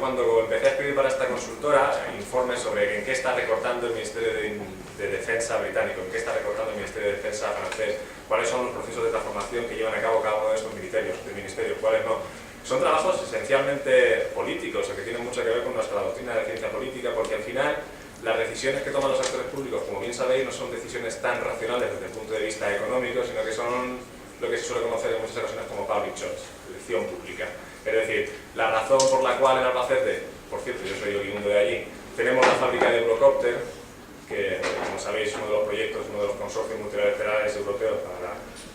cuando empecé a escribir para esta consultora informes sobre en qué está recortando el Ministerio de Defensa británico, en qué está recortando el Ministerio de Defensa francés, cuáles son los procesos de transformación que llevan a cabo cada uno de estos ministerios, cuáles no. Son trabajos esencialmente políticos, que tienen mucho que ver con nuestra doctrina de ciencia política, porque al final las decisiones que toman los actores públicos, como bien sabéis, no son decisiones tan racionales desde el punto de vista económico, sino que son lo que se suele conocer en muchas ocasiones como public choice, elección pública. Es decir, la razón por la cual en Albacete, por cierto, yo soy oriundo de allí, tenemos la fábrica de Eurocopter, que, como sabéis, uno de los proyectos, uno de los consorcios multilaterales europeos para la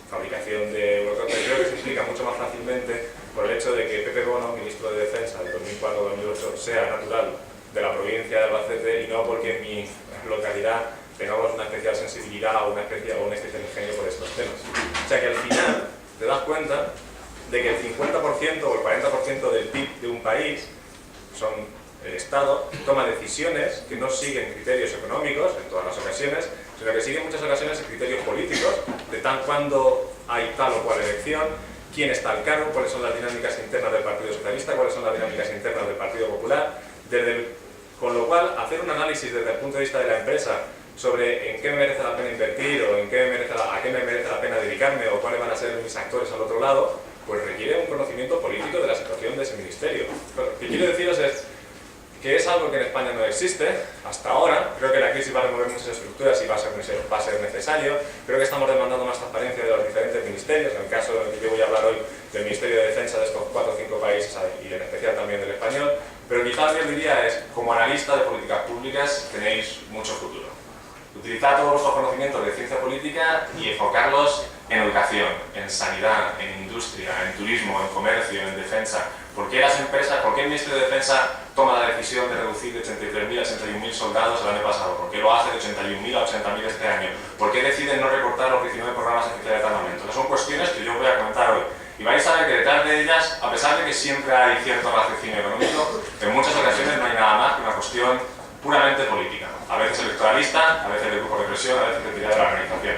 fabricación de Eurocopter, creo que se explica mucho más fácilmente por el hecho de que Pepe Bono, ministro de Defensa de 2004-2008, sea natural de la provincia de Albacete y no porque en mi localidad tengamos una especial sensibilidad o una especial ingenio por estos temas. O sea que al final te das cuenta de que el 50% o el 40% del PIB de un país el Estado toma decisiones que no siguen criterios económicos en todas las ocasiones, sino que siguen en muchas ocasiones criterios políticos, de tan cuando hay tal o cual elección, quién está al cargo, cuáles son las dinámicas internas del Partido Socialista, cuáles son las dinámicas internas del Partido Popular, con lo cual hacer un análisis desde el punto de vista de la empresa sobre en qué me merece la pena invertir o a qué me merece la pena dedicarme o cuáles van a ser mis actores al otro lado, pues requiere un conocimiento político de la situación de ese ministerio. Lo que quiero deciros es que es algo que en España no existe hasta ahora. Creo que la crisis va a remover muchas estructuras y va a ser necesario. Creo que estamos demandando más transparencia de los diferentes ministerios. En el caso del que yo voy a hablar hoy del Ministerio de Defensa de estos 4 o 5 países y en especial también del español. Pero quizás yo diría es, como analista de políticas públicas tenéis mucho futuro. Utilizad todos vuestros conocimientos de ciencia política y enfocarlos en educación, en sanidad, en industria, en turismo, en comercio, en defensa. ¿Por qué las empresas, por qué el Ministerio de Defensa toma la decisión de reducir de 83.000 a 81.000 soldados el año pasado? ¿Por qué lo hace de 81.000 a 80.000 este año? ¿Por qué deciden no recortar los 19 programas especiales de armamento? Esas son cuestiones que yo voy a comentar hoy. Y vais a ver que detrás de ellas, a pesar de que siempre hay cierto raciocinio económico, en muchas ocasiones no hay nada más que una cuestión puramente política. A veces electoralista, a veces de grupo de presión, a veces de utilidad de la organización.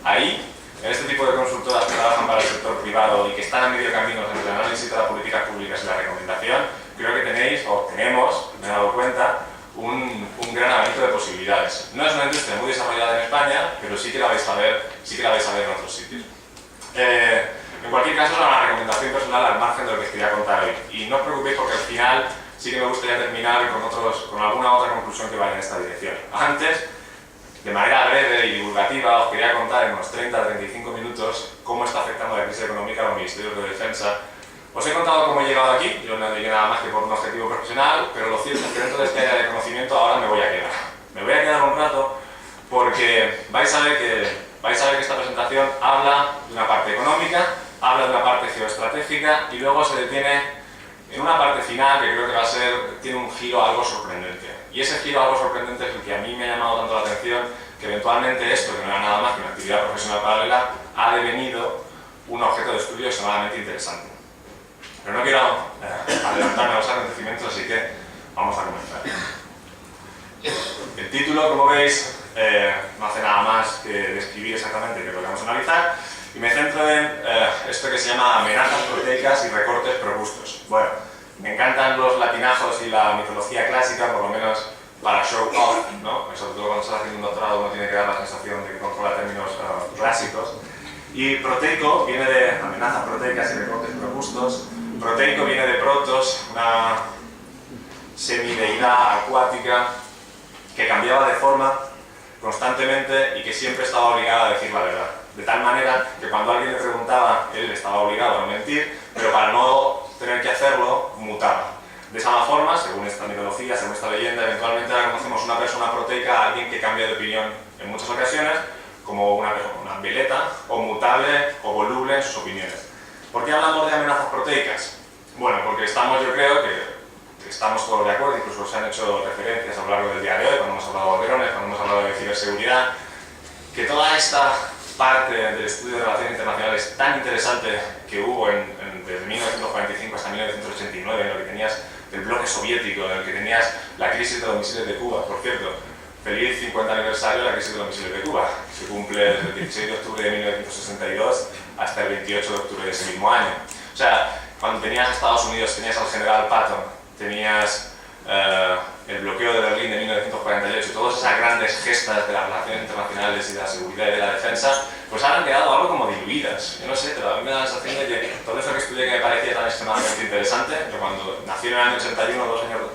Ahí, en este tipo de consultoras que trabajan para el sector privado y que están a medio camino entre el análisis de las políticas públicas y la recomendación, creo que tenéis, o tenemos, me he dado cuenta, un gran abanico de posibilidades. No es una industria muy desarrollada en España, pero sí que la vais a ver, en otros sitios. En cualquier caso, es una recomendación personal al margen de lo que os quería contar hoy. Y no os preocupéis porque al final sí que me gustaría terminar con alguna otra conclusión que vaya en esta dirección. Antes, de manera breve y divulgativa, os quería contar en unos 30-35 minutos cómo está afectando la crisis económica a los ministerios de defensa. Os he contado cómo he llegado aquí, yo no llegué nada más que por un objetivo profesional, pero lo cierto es que dentro de este área de conocimiento ahora me voy a quedar. Me voy a quedar un rato porque vais a ver que esta presentación habla de una parte económica, habla de una parte geoestratégica y luego se detiene en una parte final que creo que tiene un giro algo sorprendente. Y ese giro algo sorprendente es el que a mí me ha llamado tanto la atención, que eventualmente esto, que no era nada más que una actividad profesional paralela, ha devenido un objeto de estudio extremadamente interesante. Pero no quiero adelantarme a los acontecimientos, así que vamos a comenzar. El título, como veis, no hace nada más que describir exactamente qué es lo que vamos a analizar, y me centro en esto que se llama amenazas proteicas y recortes robustos. Bueno, me encantan los latinajos y la mitología clásica, por lo menos para show off, ¿no? Sobre todo cuando estás haciendo un doctorado uno tiene que dar la sensación de que controla términos clásicos. Y proteico viene de amenazas proteicas y recortes robustos. Proteico viene de protos, una semideidad acuática que cambiaba de forma constantemente y que siempre estaba obligada a decir la verdad. De tal manera que cuando alguien le preguntaba, él estaba obligado a no mentir, pero para no tener que hacerlo, mutaba. De esa forma, según esta mitología, según esta leyenda, eventualmente ahora conocemos una persona proteica a alguien que cambia de opinión en muchas ocasiones, como una veleta, o mutable o voluble en sus opiniones. ¿Por qué hablamos de amenazas proteicas? Bueno, porque yo creo que estamos todos de acuerdo, incluso se han hecho referencias a lo largo del día de hoy, cuando hemos hablado de drones, cuando hemos hablado de ciberseguridad, que toda esta parte del estudio de relaciones internacionales tan interesante que hubo desde 1945 hasta 1989, en lo que tenías el bloque soviético, en el que tenías la crisis de los misiles de Cuba, por cierto, feliz 50 aniversario de la crisis de los misiles de Cuba, que se cumple desde el 16 de octubre de 1962 hasta el 28 de octubre de ese mismo año. O sea, cuando tenías a Estados Unidos, tenías al general Patton, tenías el bloqueo de Berlín de 1948 y todas esas grandes gestas de las relaciones internacionales y de la seguridad y de la defensa, pues han quedado algo como diluidas. Yo no sé, pero a mí me da la sensación de que todo eso que estudié que me parecía tan extremadamente interesante, yo cuando nací en el año 81,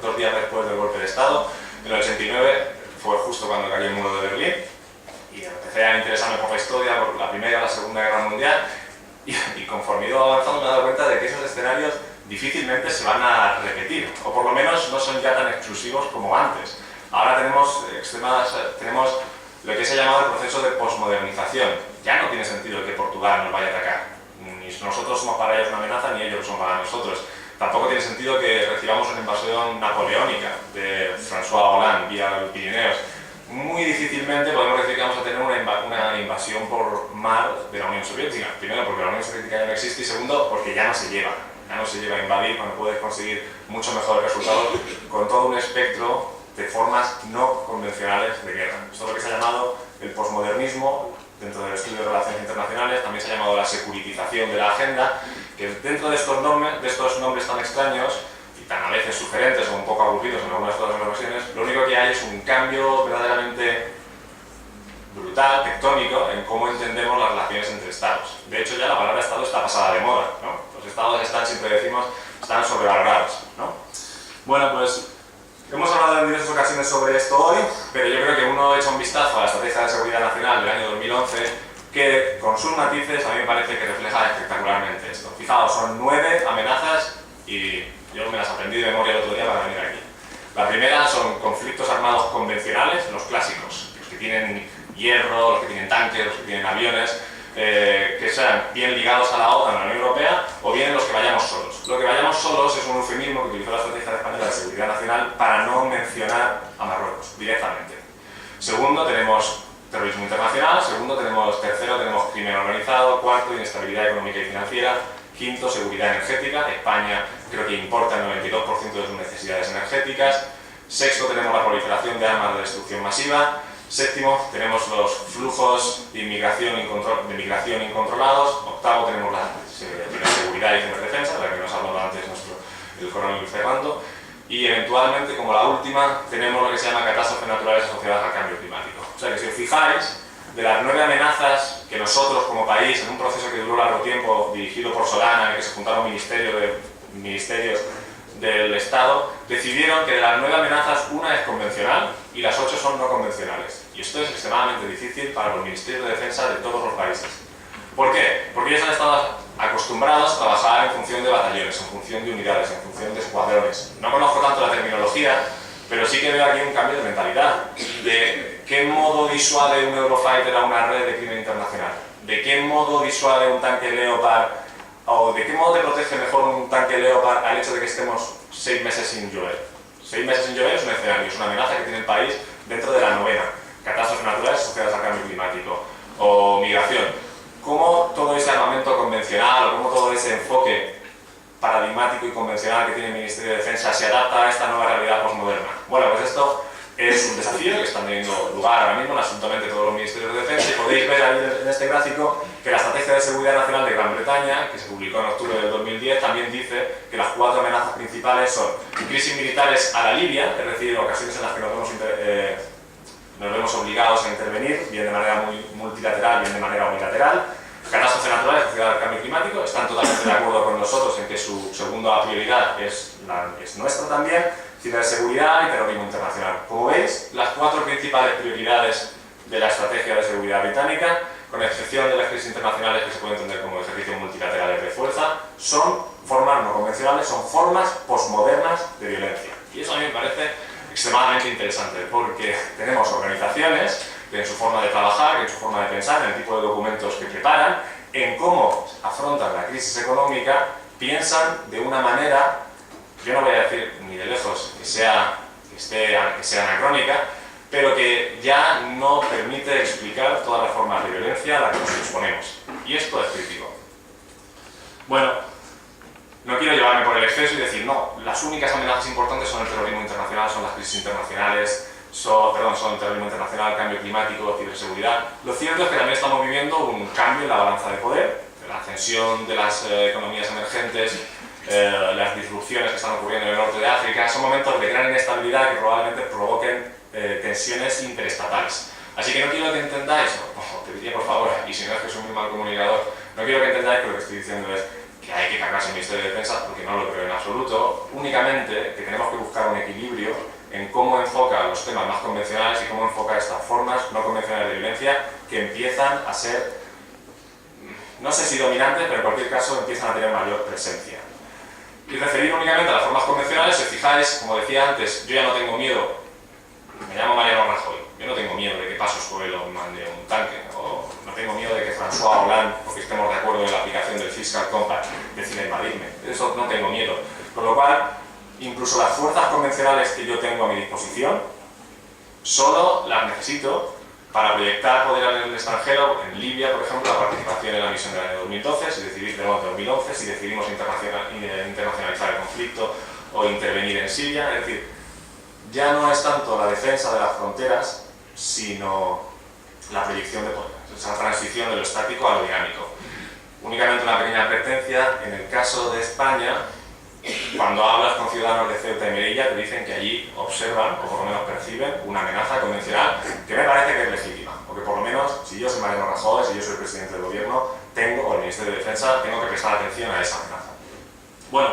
2 días después del golpe de Estado, en el 89 fue justo cuando cayó el muro de Berlín, y empecé a interesarme por la historia, por la Primera y la Segunda Guerra Mundial, y conforme iba avanzando me he dado cuenta de que esos escenarios difícilmente se van a repetir, o por lo menos no son ya tan exclusivos como antes. Ahora tenemos lo que se ha llamado el proceso de posmodernización. Ya no tiene sentido que Portugal nos vaya a atacar. Ni nosotros somos para ellos una amenaza, ni ellos son para nosotros. Tampoco tiene sentido que recibamos una invasión napoleónica de François Hollande vía los Pirineos. Muy difícilmente podemos decir que vamos a tener una invasión por mar de la Unión Soviética. Primero, porque la Unión Soviética ya no existe, y segundo, porque ya no se lleva a invadir cuando puedes conseguir mucho mejores resultados con todo un espectro de formas no convencionales de guerra. Esto es lo que se ha llamado el posmodernismo dentro del estudio de relaciones internacionales, también se ha llamado la securitización de la agenda, que dentro de estos nombres tan extraños y tan a veces sugerentes o un poco aburridos en algunas de las ocasiones, lo único que hay es un cambio verdaderamente brutal, tectónico, en cómo entendemos las relaciones entre estados. De hecho, ya la palabra estado está pasada de moda, ¿no? Los estados están, siempre decimos, están sobrevalorados, ¿no? Bueno, pues hemos hablado en diversas ocasiones sobre esto hoy, pero yo creo que uno echa un vistazo a la Estrategia de Seguridad Nacional del año 2011, que con sus matices a mí me parece que refleja espectacularmente esto. Fijaos, son 9 amenazas y yo me las aprendí de memoria el otro día para venir aquí. La primera son conflictos armados convencionales, los clásicos, los que tienen hierro, los que tienen tanques, los que tienen aviones, que sean bien ligados a la OTAN, a la Unión Europea, o bien los que vayamos solos. Lo que vayamos solos es un eufemismo que utilizó la Estrategia Española de Seguridad Nacional para no mencionar a Marruecos directamente. Segundo, tenemos terrorismo internacional. Tercero, tenemos crimen organizado. Cuarto, inestabilidad económica y financiera. Quinto, seguridad energética. España creo que importa el 92% de sus necesidades energéticas. Sexto, tenemos la proliferación de armas de destrucción masiva. Séptimo, tenemos los flujos de migración incontrolados. Octavo, tenemos la seguridad y ciberdefensa, de la que nos ha hablado antes el coronel Fernando. Y eventualmente, como la última, tenemos lo que se llama catástrofes naturales asociadas al cambio climático. O sea que si os fijáis, de las 9 amenazas que nosotros como país, en un proceso que duró largo tiempo, dirigido por Solana, en el que se juntaron ministerios del Estado, decidieron que de las 9 amenazas una es convencional y las 8 son no convencionales. Y esto es extremadamente difícil para los ministerios de defensa de todos los países. ¿Por qué? Porque ellos han estado acostumbrados a trabajar en función de batallones, en función de unidades, en función de escuadrones. No conozco tanto la terminología, pero sí que veo aquí un cambio de mentalidad. ¿De qué modo disuade un Eurofighter a una red de crimen internacional? ¿De qué modo disuade un tanque Leopard? ¿O de qué modo te protege mejor un tanque Leopard al hecho de que estemos 6 meses sin llover? 6 meses sin llover es un escenario, es una amenaza que tiene el país dentro de la 9ª. Catástrofes naturales asociadas al cambio climático o migración. ¿Cómo todo ese armamento convencional o cómo todo ese enfoque paradigmático y convencional que tiene el Ministerio de Defensa se adapta a esta nueva realidad posmoderna? Bueno, pues esto es un desafío que están teniendo lugar ahora mismo en absolutamente todos los ministerios de defensa, y podéis ver ahí en este gráfico que la Estrategia de Seguridad Nacional de Gran Bretaña, que se publicó en octubre del 2010, también dice que las 4 amenazas principales son crisis militares a la Libia, es decir, ocasiones en las que nos vemos obligados a intervenir, bien de manera multilateral, bien de manera unilateral. Catástrofes naturales asociadas al cambio climático, están totalmente de acuerdo con nosotros en que su segunda prioridad es nuestra también. Ciberseguridad y terrorismo internacional. Como veis, las 4 principales prioridades de la Estrategia de Seguridad Británica, con excepción de las crisis internacionales que se pueden entender como ejercicios multilaterales de fuerza, son formas no convencionales, son formas posmodernas de violencia. Y eso a mí me parece extremadamente interesante, porque tenemos organizaciones que en su forma de trabajar, que en su forma de pensar, en el tipo de documentos que preparan, en cómo afrontan la crisis económica, piensan de una manera, yo no voy a decir ni de lejos que sea anacrónica, pero que ya no permite explicar todas las formas de violencia a las que nos exponemos. Y esto es crítico. Bueno, no quiero llevarme por el exceso y decir, no, las únicas amenazas importantes son el terrorismo internacional, son las crisis internacionales, son el terrorismo internacional, cambio climático, ciberseguridad. Lo cierto es que también estamos viviendo un cambio en la balanza de poder, la ascensión de las economías emergentes las disrupciones que están ocurriendo en el norte de África, son momentos de gran inestabilidad que probablemente provoquen tensiones interestatales. Así que no quiero que entendáis, te diría por favor, y si no es que soy muy mal comunicador, no quiero que entendáis que lo que estoy diciendo es que hay que cargarse el Ministerio de Defensa, porque no lo creo en absoluto, únicamente que tenemos que buscar un equilibrio en cómo enfoca los temas más convencionales y cómo enfoca estas formas no convencionales de violencia que empiezan a ser, no sé si dominantes, pero en cualquier caso empiezan a tener mayor presencia. Y referido únicamente a las formas convencionales, si os fijáis, como decía antes, yo ya no tengo miedo, me llamo Mariano Rajoy, yo no tengo miedo de que Pasos Coelho mande un tanque, o no tengo miedo de que François Hollande, porque estemos de acuerdo en la aplicación del Fiscal Compact, decida invadirme, eso no tengo miedo. Con lo cual, incluso las fuerzas convencionales que yo tengo a mi disposición, solo las necesito para proyectar poder en el extranjero, en Libia, por ejemplo, la participación en la misión del año 2012, si decidimos 2011, si decidimos internacionalizar el conflicto o intervenir en Siria, es decir, ya no es tanto la defensa de las fronteras, sino la proyección de poder, esa transición de lo estático a lo dinámico. Únicamente una pequeña advertencia, en el caso de España, cuando hablas con ciudadanos de Ceuta y Melilla, te dicen que allí observan, o por lo menos perciben, una amenaza convencional que me parece que es legítima, porque por lo menos, si yo soy Mariano Rajoy, si yo soy el presidente del gobierno, o el Ministerio de Defensa, tengo que prestar atención a esa amenaza. Bueno,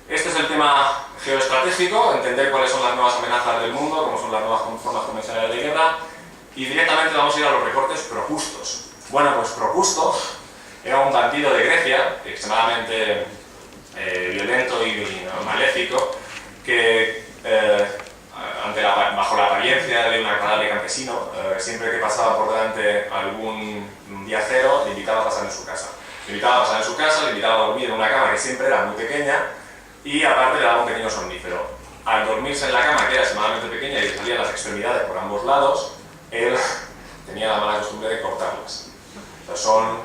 este es el tema geoestratégico, entender cuáles son las nuevas amenazas del mundo, cómo son las nuevas formas convencionales de guerra, y directamente vamos a ir a los recortes Procustos. Bueno, pues Procusto era un bandido de Grecia, extremadamente violento y maléfico, que bajo la apariencia de un agradable campesino, siempre que pasaba por delante algún viajero, le invitaba a pasar en su casa. Le invitaba a pasar en su casa, le invitaba a dormir en una cama que siempre era muy pequeña y aparte le daba un pequeño somnífero. Al dormirse en la cama, que era extremadamente pequeña y le salían las extremidades por ambos lados, él tenía la mala costumbre de cortarlas. O sea, son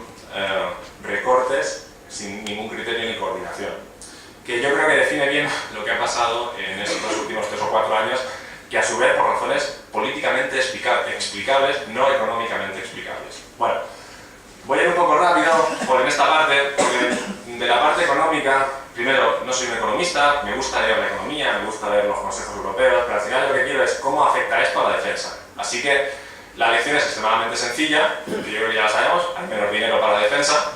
recortes sin ningún criterio ni coordinación, que yo creo que define bien lo que ha pasado en estos últimos 3 o 4 años, que a su vez por razones políticamente explicables, no económicamente explicables. Bueno, voy a ir un poco rápido en esta parte, porque de la parte económica, primero, no soy un economista, me gusta leer la economía, me gusta leer los consejos europeos, pero al final lo que quiero es cómo afecta esto a la defensa. Así que la lección es extremadamente sencilla, que yo creo que ya la sabemos, hay menos dinero para la defensa.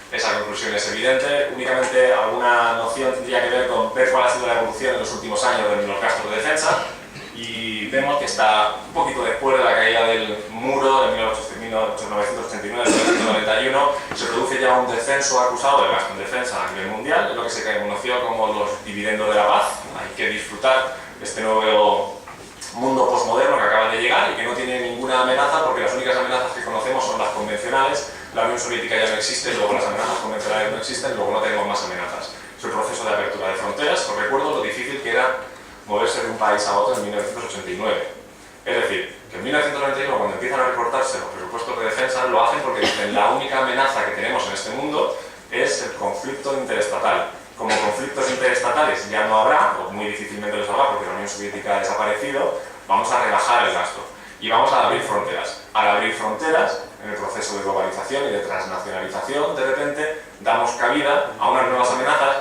Esa conclusión es evidente, únicamente alguna noción tendría que ver con ver cuál ha sido la evolución en los últimos años de los gastos de defensa y vemos que está un poquito después de la caída del muro de 1989-1991 se produce ya un descenso acusado del gasto en defensa a nivel mundial, es lo que se conoció como los dividendos de la paz. Hay que disfrutar este nuevo mundo posmoderno que acaba de llegar y que no tiene ninguna amenaza porque las únicas amenazas que conocemos son las convencionales. La Unión Soviética ya no existe, luego las amenazas convencionales no existen, luego no tenemos más amenazas. Es el proceso de apertura de fronteras. Os recuerdo lo difícil que era moverse de un país a otro en 1989. Es decir, que en 1991 cuando empiezan a recortarse los presupuestos de defensa lo hacen porque dicen la única amenaza que tenemos en este mundo es el conflicto interestatal. Como conflictos interestatales ya no habrá, o muy difícilmente los habrá porque la Unión Soviética ha desaparecido, vamos a rebajar el gasto y vamos a abrir fronteras. Al abrir fronteras, en el proceso de globalización y de transnacionalización, de repente damos cabida a unas nuevas amenazas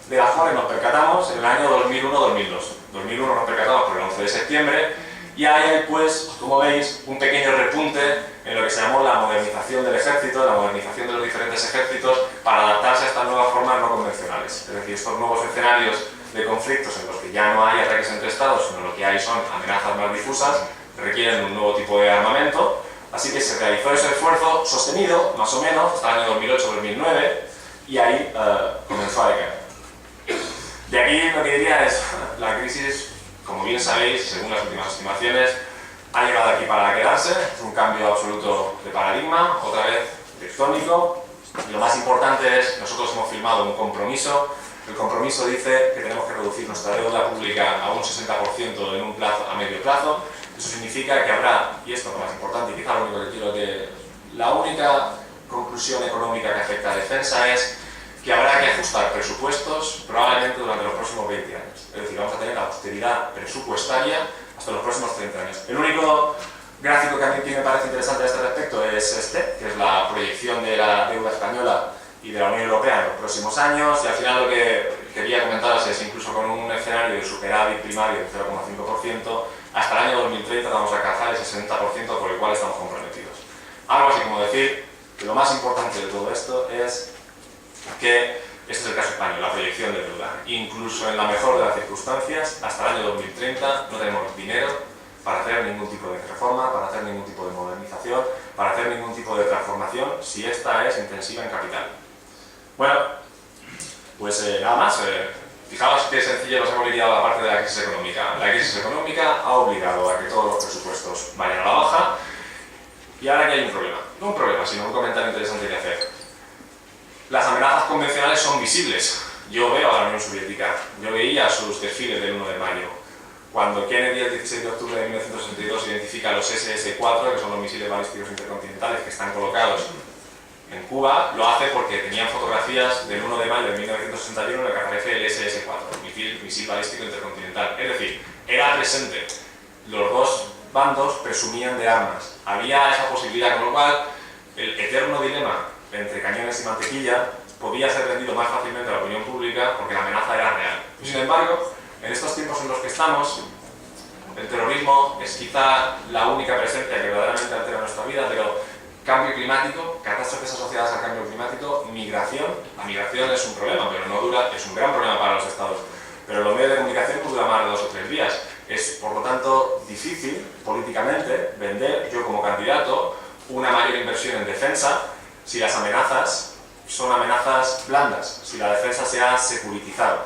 de las cuales nos percatamos en el año 2001-2002. 2001 nos percatamos por el 11 de septiembre y hay, pues, como veis, un pequeño repunte en lo que se llamó la modernización del ejército, la modernización de los diferentes ejércitos para adaptarse a estas nuevas formas no convencionales. Es decir, estos nuevos escenarios de conflictos en los que ya no hay ataques entre estados, sino lo que hay son amenazas más difusas, requieren un nuevo tipo de armamento. Así que se realizó ese esfuerzo sostenido, más o menos, hasta el año 2008-2009, y ahí comenzó a decaer. De aquí lo que diría es, la crisis, como bien sabéis, según las últimas estimaciones, ha llegado aquí para quedarse, es un cambio absoluto de paradigma, otra vez tectónico, y lo más importante es, nosotros hemos firmado un compromiso, el compromiso dice que tenemos que reducir nuestra deuda pública a un 60% en un plazo, a medio plazo. Eso significa que habrá, y esto es lo más importante, y quizá lo único que quiero que... La única conclusión económica que afecta a defensa es que habrá que ajustar presupuestos probablemente durante los próximos 20 años. Es decir, vamos a tener austeridad presupuestaria hasta los próximos 30 años. El único gráfico que a mí me parece interesante a este respecto es este, que es la proyección de la deuda española y de la Unión Europea en los próximos años, y al final lo que quería comentaros es, incluso con un escenario de superávit primario del 0,5%, hasta el año 2030 vamos a alcanzar ese 60% por el cual estamos comprometidos. Algo así como decir que lo más importante de todo esto es que este es el caso español, la proyección de deuda. Incluso en la mejor de las circunstancias, hasta el año 2030 no tenemos dinero para hacer ningún tipo de reforma, para hacer ningún tipo de modernización, para hacer ningún tipo de transformación, si esta es intensiva en capital. Bueno, pues nada más. Fijaos qué sencillo nos hemos lidiado la parte de la crisis económica. La crisis económica ha obligado a que todos los presupuestos vayan a la baja, y ahora que hay un problema. No un problema, sino un comentario interesante que hacer. Las amenazas convencionales son visibles. Yo veo a la Unión Soviética, yo veía sus desfiles del 1 de mayo. Cuando Kennedy, el 16 de octubre de 1962, identifica los SS-4, que son los misiles balísticos intercontinentales que están colocados en Cuba, lo hace porque tenían fotografías del 1 de mayo de 1961 en el que aparece el SS-4, misil balístico intercontinental. Es decir, era presente. Los dos bandos presumían de armas. Había esa posibilidad, con lo cual el eterno dilema entre cañones y mantequilla podía ser vendido más fácilmente a la opinión pública porque la amenaza era real. Sin embargo, en estos tiempos en los que estamos, el terrorismo es quizá la única presencia que verdaderamente altera nuestra vida, pero cambio climático, catástrofes asociadas al cambio climático, migración. La migración es un problema, pero no dura, es un gran problema para los estados, pero los medios de comunicación no duran más de 2 o 3 días. Es, por lo tanto, difícil políticamente vender, yo como candidato, una mayor inversión en defensa si las amenazas son amenazas blandas, si la defensa se ha securitizado.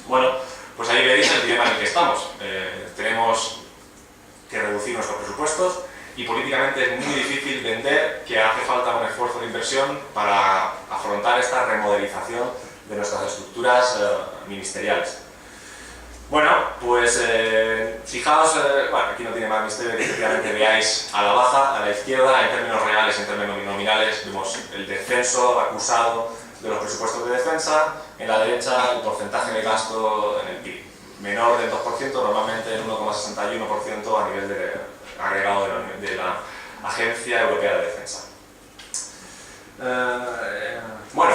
Bueno, pues ahí veréis el dilema en el que estamos. Tenemos que reducir nuestros presupuestos y políticamente es muy difícil vender que hace falta un esfuerzo de inversión para afrontar esta remodelización de nuestras estructuras ministeriales. Bueno, pues fijaos, bueno, aquí no tiene más misterio que efectivamente veáis a la baja, a la izquierda, en términos reales, en términos nominales, vemos el descenso acusado de los presupuestos de defensa, en la derecha el porcentaje de gasto en el PIB, menor del 2%, normalmente el 1,61% a nivel de agregado de la Agencia Europea de Defensa. Bueno,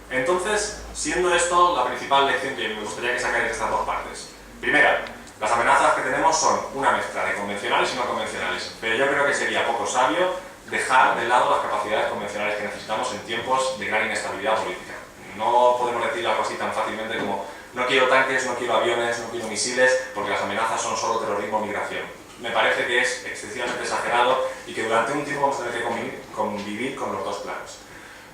entonces, siendo esto la principal lección que me gustaría que sacáis de estas dos partes. Primera, las amenazas que tenemos son una mezcla de convencionales y no convencionales, pero yo creo que sería poco sabio dejar de lado las capacidades convencionales que necesitamos en tiempos de gran inestabilidad política. No podemos decir algo así tan fácilmente como no quiero tanques, no quiero aviones, no quiero misiles, porque las amenazas son solo terrorismo o migración. Me parece que es excesivamente exagerado y que durante un tiempo vamos a tener que convivir con los dos planos.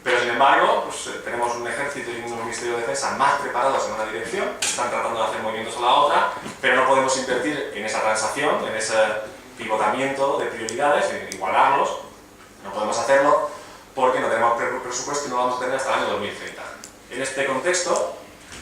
Pero sin embargo, pues, tenemos un ejército y un ministerio de defensa más preparados en una dirección, están tratando de hacer movimientos a la otra, pero no podemos invertir en esa transacción, en ese pivotamiento de prioridades, en igualarlos. No podemos hacerlo porque no tenemos presupuesto y no lo vamos a tener hasta el año 2030. En este contexto,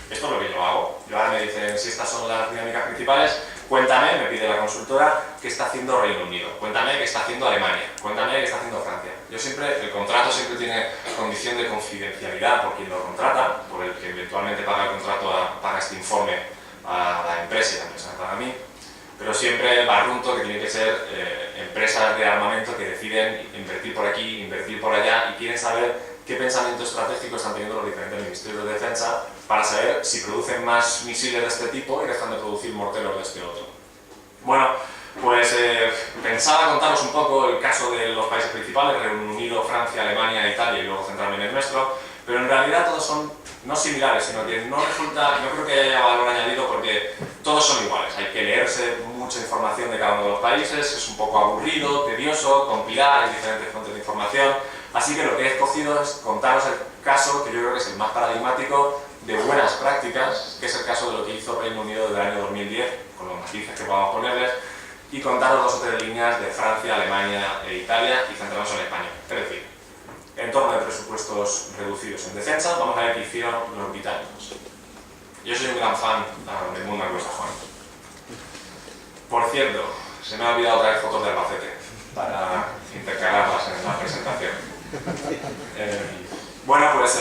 esto es lo que yo hago. Yo ahora me dicen si estas son las dinámicas principales, cuéntame, me pide la consultora, qué está haciendo Reino Unido, cuéntame qué está haciendo Alemania, cuéntame qué está haciendo Francia. Yo siempre, el contrato siempre tiene condición de confidencialidad por quien lo contrata, por el que eventualmente paga el contrato, paga este informe a la empresa y la empresa paga a mí, pero siempre barrunto que tiene que ser empresas de armamento que deciden invertir por aquí, invertir por allá y quieren saber qué pensamiento estratégico están teniendo los diferentes ministerios de defensa para saber si producen más misiles de este tipo y dejan de producir morteros de este otro. Bueno, pues pensaba contaros un poco el caso de los países principales, Reino Unido, Francia, Alemania, Italia y luego centrarme en el nuestro, pero en realidad todos son no similares, sino que no creo que haya valor añadido porque todos son iguales. Hay que leerse mucha información de cada uno de los países, es un poco aburrido, tedioso, compilar, hay diferentes fuentes de información, así que lo que he escogido es contaros el caso que yo creo que es el más paradigmático de buenas prácticas, que es el caso de lo que hizo Reino Unido desde el año 2010, con los matices que podamos ponerles, y contaros 2 o 3 líneas de Francia, Alemania e Italia y centrarnos en España. Es decir, en torno de presupuestos reducidos en defensa, vamos a ver qué hicieron los británicos. Yo soy un gran fan del mundo anglosajón. Por cierto, se me ha olvidado traer fotos de Albacete para intercalarlas en la presentación. Bueno, pues,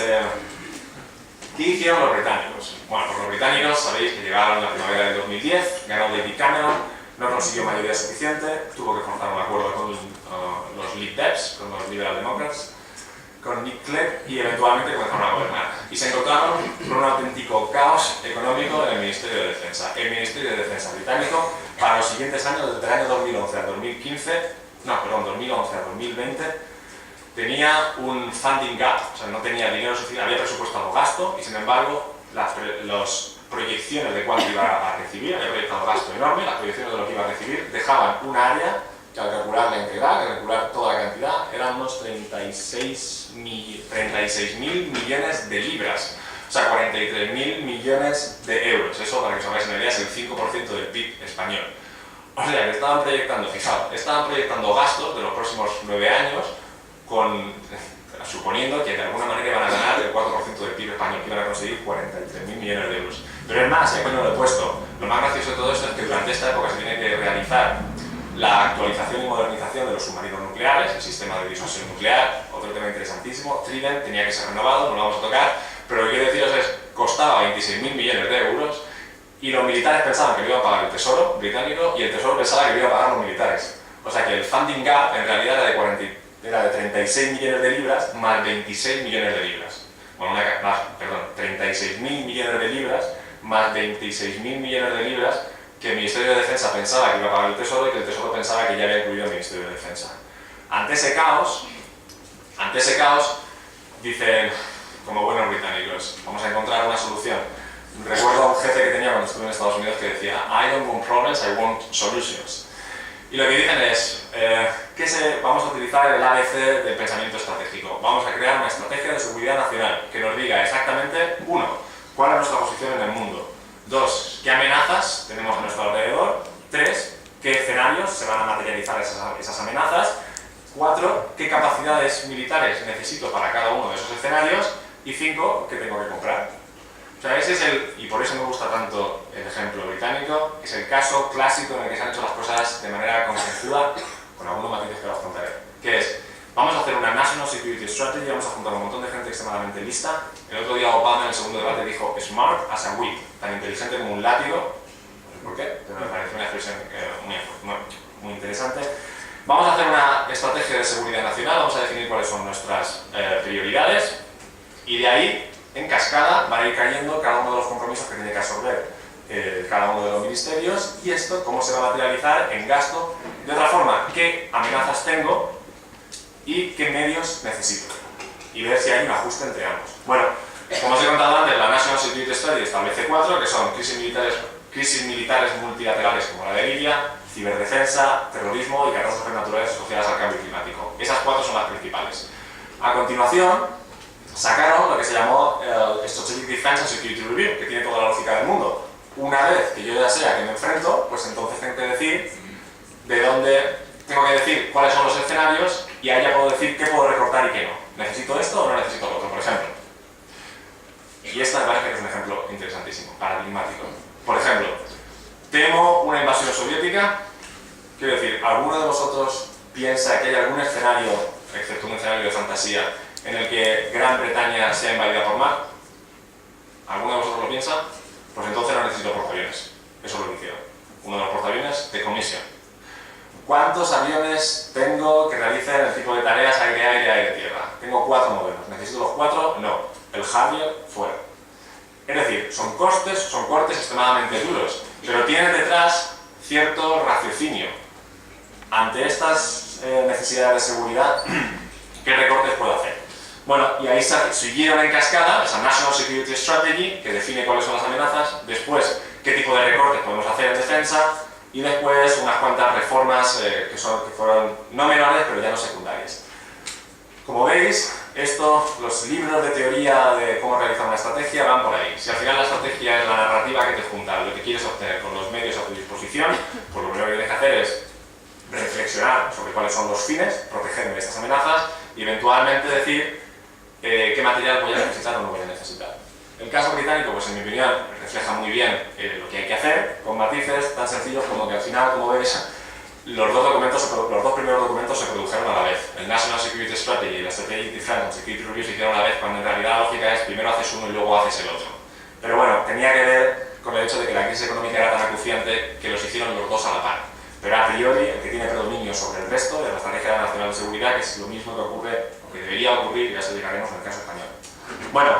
¿qué hicieron los británicos? Bueno, pues los británicos sabéis que llegaron en la primavera del 2010, ganó David Cameron, no consiguió mayoría suficiente, tuvo que forzar un acuerdo con los Lib Dems, con los Liberal Democrats, con Nick Clegg y eventualmente comenzaron a gobernar. Y se encontraron con un auténtico caos económico en el Ministerio de Defensa. El Ministerio de Defensa británico, para los siguientes años, desde el año 2011 al 2020, tenía un funding gap, o sea, no tenía dinero suficiente, había presupuestado gasto y sin embargo las proyecciones de cuánto iba a recibir, había proyectado gasto enorme, las proyecciones de lo que iba a recibir dejaban un área que al calcular la integral, al calcular toda la cantidad, eran unos 36.000 millones de libras, o sea, 43.000 millones de euros. Eso, para que os hagáis una idea, es el 5% del PIB español. O sea, que estaban proyectando, fijaos, estaban proyectando gastos de los próximos 9 años, suponiendo que de alguna manera iban a ganar el 4% del PIB español, que iban a conseguir 43.000 millones de euros. Pero es más, y aquí no lo he puesto, lo más gracioso de todo esto es que durante esta época se tiene que realizar la actualización y modernización de los submarinos nucleares, el sistema de disuasión nuclear, otro tema interesantísimo. Trident tenía que ser renovado, no lo vamos a tocar, pero lo que quiero deciros es, costaba 26.000 millones de euros y los militares pensaban que lo iba a pagar el Tesoro británico y el Tesoro pensaba que lo iba a pagar los militares. O sea que el funding gap en realidad era de 36 millones de libras más 26 millones de libras. Bueno, 36.000 millones de libras más 26.000 millones de libras que el Ministerio de Defensa pensaba que iba a pagar el Tesoro y que el Tesoro pensaba que ya había incluido el Ministerio de Defensa. Ante ese caos, dicen, como buenos británicos, vamos a encontrar una solución. Recuerdo a un jefe que tenía cuando estuve en Estados Unidos que decía, I don't want problems, I want solutions. Y lo que dicen es, vamos a utilizar el ABC del pensamiento estratégico. Vamos a crear una estrategia de seguridad nacional que nos diga exactamente, 1, cuál es nuestra posición en el mundo. 2, qué amenazas tenemos a nuestro alrededor. 3, qué escenarios se van a materializar esas amenazas. 4, qué capacidades militares necesito para cada uno de esos escenarios. Y 5, qué tengo que comprar. O sea, ese es y por eso me gusta tanto el ejemplo británico, es el caso clásico en el que se han hecho las cosas de manera consensuada, con algunos matices que os contaré. Que es, vamos a hacer una National Security Strategy, vamos a juntar a un montón de gente extremadamente lista. El otro día Obama en el segundo debate dijo smart as a whip, tan inteligente como un látigo, no sé por qué, pero me parece una expresión muy interesante. Vamos a hacer una estrategia de seguridad nacional, vamos a definir cuáles son nuestras prioridades y de ahí, en cascada, van a ir cayendo cada uno de los compromisos que tiene que absorber cada uno de los ministerios y esto cómo se va a materializar en gasto. De otra forma, qué amenazas tengo y qué medios necesito y ver si hay un ajuste entre ambos. Bueno, como os he contado antes, la National Security Strategy establece 4, que son crisis militares multilaterales como la de Libia, ciberdefensa, terrorismo y catástrofes naturales asociadas al cambio climático. Esas 4 son las principales. A continuación, sacaron lo que se llamó el Strategic Defense and Security Review, que tiene toda la lógica del mundo. Una vez que yo ya sé a qué me enfrento, pues entonces tengo que decir cuáles son los escenarios y ahí ya puedo decir qué puedo recortar y qué no. ¿Necesito esto o no necesito lo otro, por ejemplo? Y esta me parece que es un ejemplo interesantísimo, paradigmático. Por ejemplo, temo una invasión soviética. Quiero decir, ¿alguno de vosotros piensa que hay algún escenario, excepto un escenario de fantasía, en el que Gran Bretaña sea invadida por mar? ¿Alguno de vosotros lo piensa? Pues entonces no necesito portaaviones. Eso lo hicieron. Uno de los portaaviones de comisión. ¿Cuántos aviones tengo que realicen el tipo de tareas aire-aire, aire-tierra? Tengo 4 modelos. ¿Necesito los 4? No. El Harrier fuera. Es decir, son cortes extremadamente duros, pero tienen detrás cierto raciocinio. Ante estas necesidades de seguridad, ¿qué recortes puedo hacer? Bueno, y ahí siguieron en cascada esa National Security Strategy, que define cuáles son las amenazas, después qué tipo de recortes podemos hacer en defensa, y después unas cuantas reformas que fueron no menores, pero ya no secundarias. Como veis, los libros de teoría de cómo realizar una estrategia van por ahí. Si al final la estrategia es la narrativa que te junta, lo que quieres obtener con los medios a tu disposición, pues lo primero que tienes que hacer es reflexionar sobre cuáles son los fines, protegerme de estas amenazas y eventualmente decir qué material voy a necesitar o no voy a necesitar. El caso británico, pues en mi opinión, refleja muy bien lo que hay que hacer, con matices tan sencillos como que al final, como veis, los dos primeros documentos se produjeron a la vez. El National Security Strategy y la Strategic Defense and Security Review se hicieron a la vez, cuando en realidad la lógica es primero haces uno y luego haces el otro. Pero bueno, tenía que ver con el hecho de que la crisis económica era tan acuciante que los hicieron los dos a la par. pero a priori el que tiene predominio sobre el resto de la Estrategia Nacional de Seguridad, que es lo mismo que ocurre, o que debería ocurrir, y ya se llegaremos en el caso español. Bueno,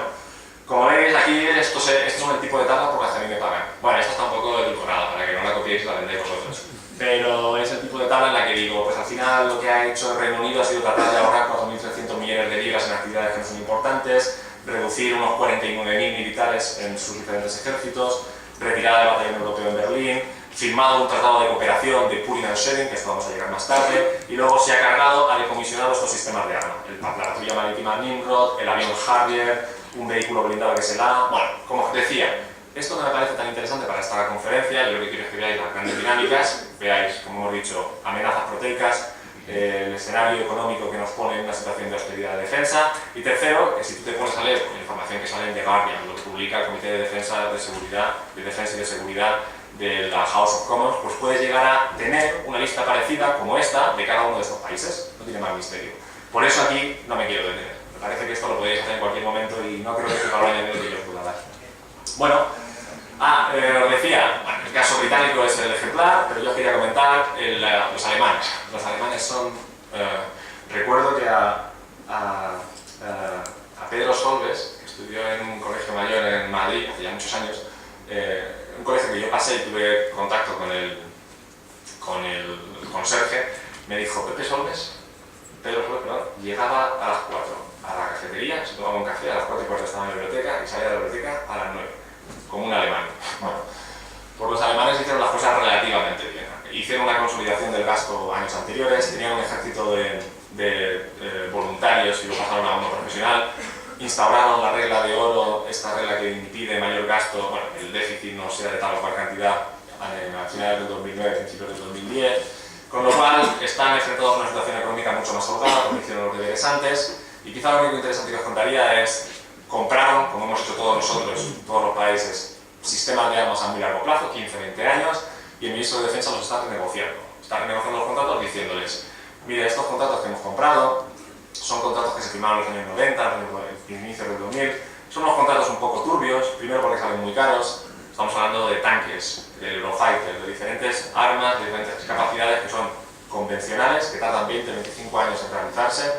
como veis aquí, estos son el tipo de tabla por las que a mí me pagan. Bueno, esta está un poco edulcorada, para que no la copiéis y la vendéis vosotros. Pero es el tipo de tabla en la que digo, pues al final lo que ha hecho el Reino Unido ha sido tratar de ahorrar 4.300 millones de libras en actividades que no son importantes, reducir unos 49.000 militares en sus diferentes ejércitos, retirada del batallón europeo en Berlín, firmado un tratado de cooperación de pooling and sharing, que esto vamos a llegar más tarde, y luego se ha cargado, ha decomisionado estos sistemas de arma, la patrulla marítima Nimrod, el avión Harrier, un vehículo blindado que es el A. Bueno, como os decía, esto no me parece tan interesante para esta conferencia. Yo lo que quiero es que veáis las grandes dinámicas, veáis, como hemos dicho, amenazas proteicas, el escenario económico que nos pone en una situación de austeridad de defensa, y tercero, que si tú te pones a leer la información que sale en The Guardian, lo que publica el Comité de Defensa de Seguridad, de Defensa y de Seguridad de la House of Commons, pues puedes llegar a tener una lista parecida como esta de cada uno de estos países. No tiene más misterio. Por eso aquí no me quiero detener. Me parece que esto lo podéis hacer en cualquier momento y no creo que este valor añadido que yo os pueda dar. Bueno, os decía, bueno, el caso británico es el ejemplar, pero yo os quería comentar los alemanes. Los alemanes son... recuerdo que a Pedro Solbes, que estudió en un colegio mayor en Madrid hace ya muchos años, un colegio que yo pasé y tuve contacto con el conserje, me dijo, Pedro Solbes, perdón, llegaba a las 4 a la cafetería, se tomaba un café, a las 4:15 estaba en la biblioteca y salía de la biblioteca a las 9, como un alemán. Bueno, pues los alemanes hicieron las cosas relativamente bien. Hicieron una consolidación del gasto años anteriores, tenían un ejército de voluntarios y lo pasaron a uno profesional, instauraron la regla de oro, esta regla que impide mayor gasto, bueno, el déficit no sea de tal o cual cantidad a finales del 2009, principios del 2010, con lo cual están enfrentados a una situación económica mucho más holgada, como hicieron los deberes antes, y quizá lo único interesante que os contaría es, compraron, como hemos hecho todos nosotros, todos los países, sistemas de armas a muy largo plazo, 15-20 años, y el ministro de Defensa los está renegociando. Está renegociando los contratos diciéndoles, mire, estos contratos que hemos comprado son contratos que se firmaron en los años 90, en el inicio del 2000, son unos contratos un poco turbios, primero porque salen muy caros, estamos hablando de tanques, de Eurofighter, de diferentes armas, de diferentes capacidades que son convencionales, que tardan 20-25 años en realizarse,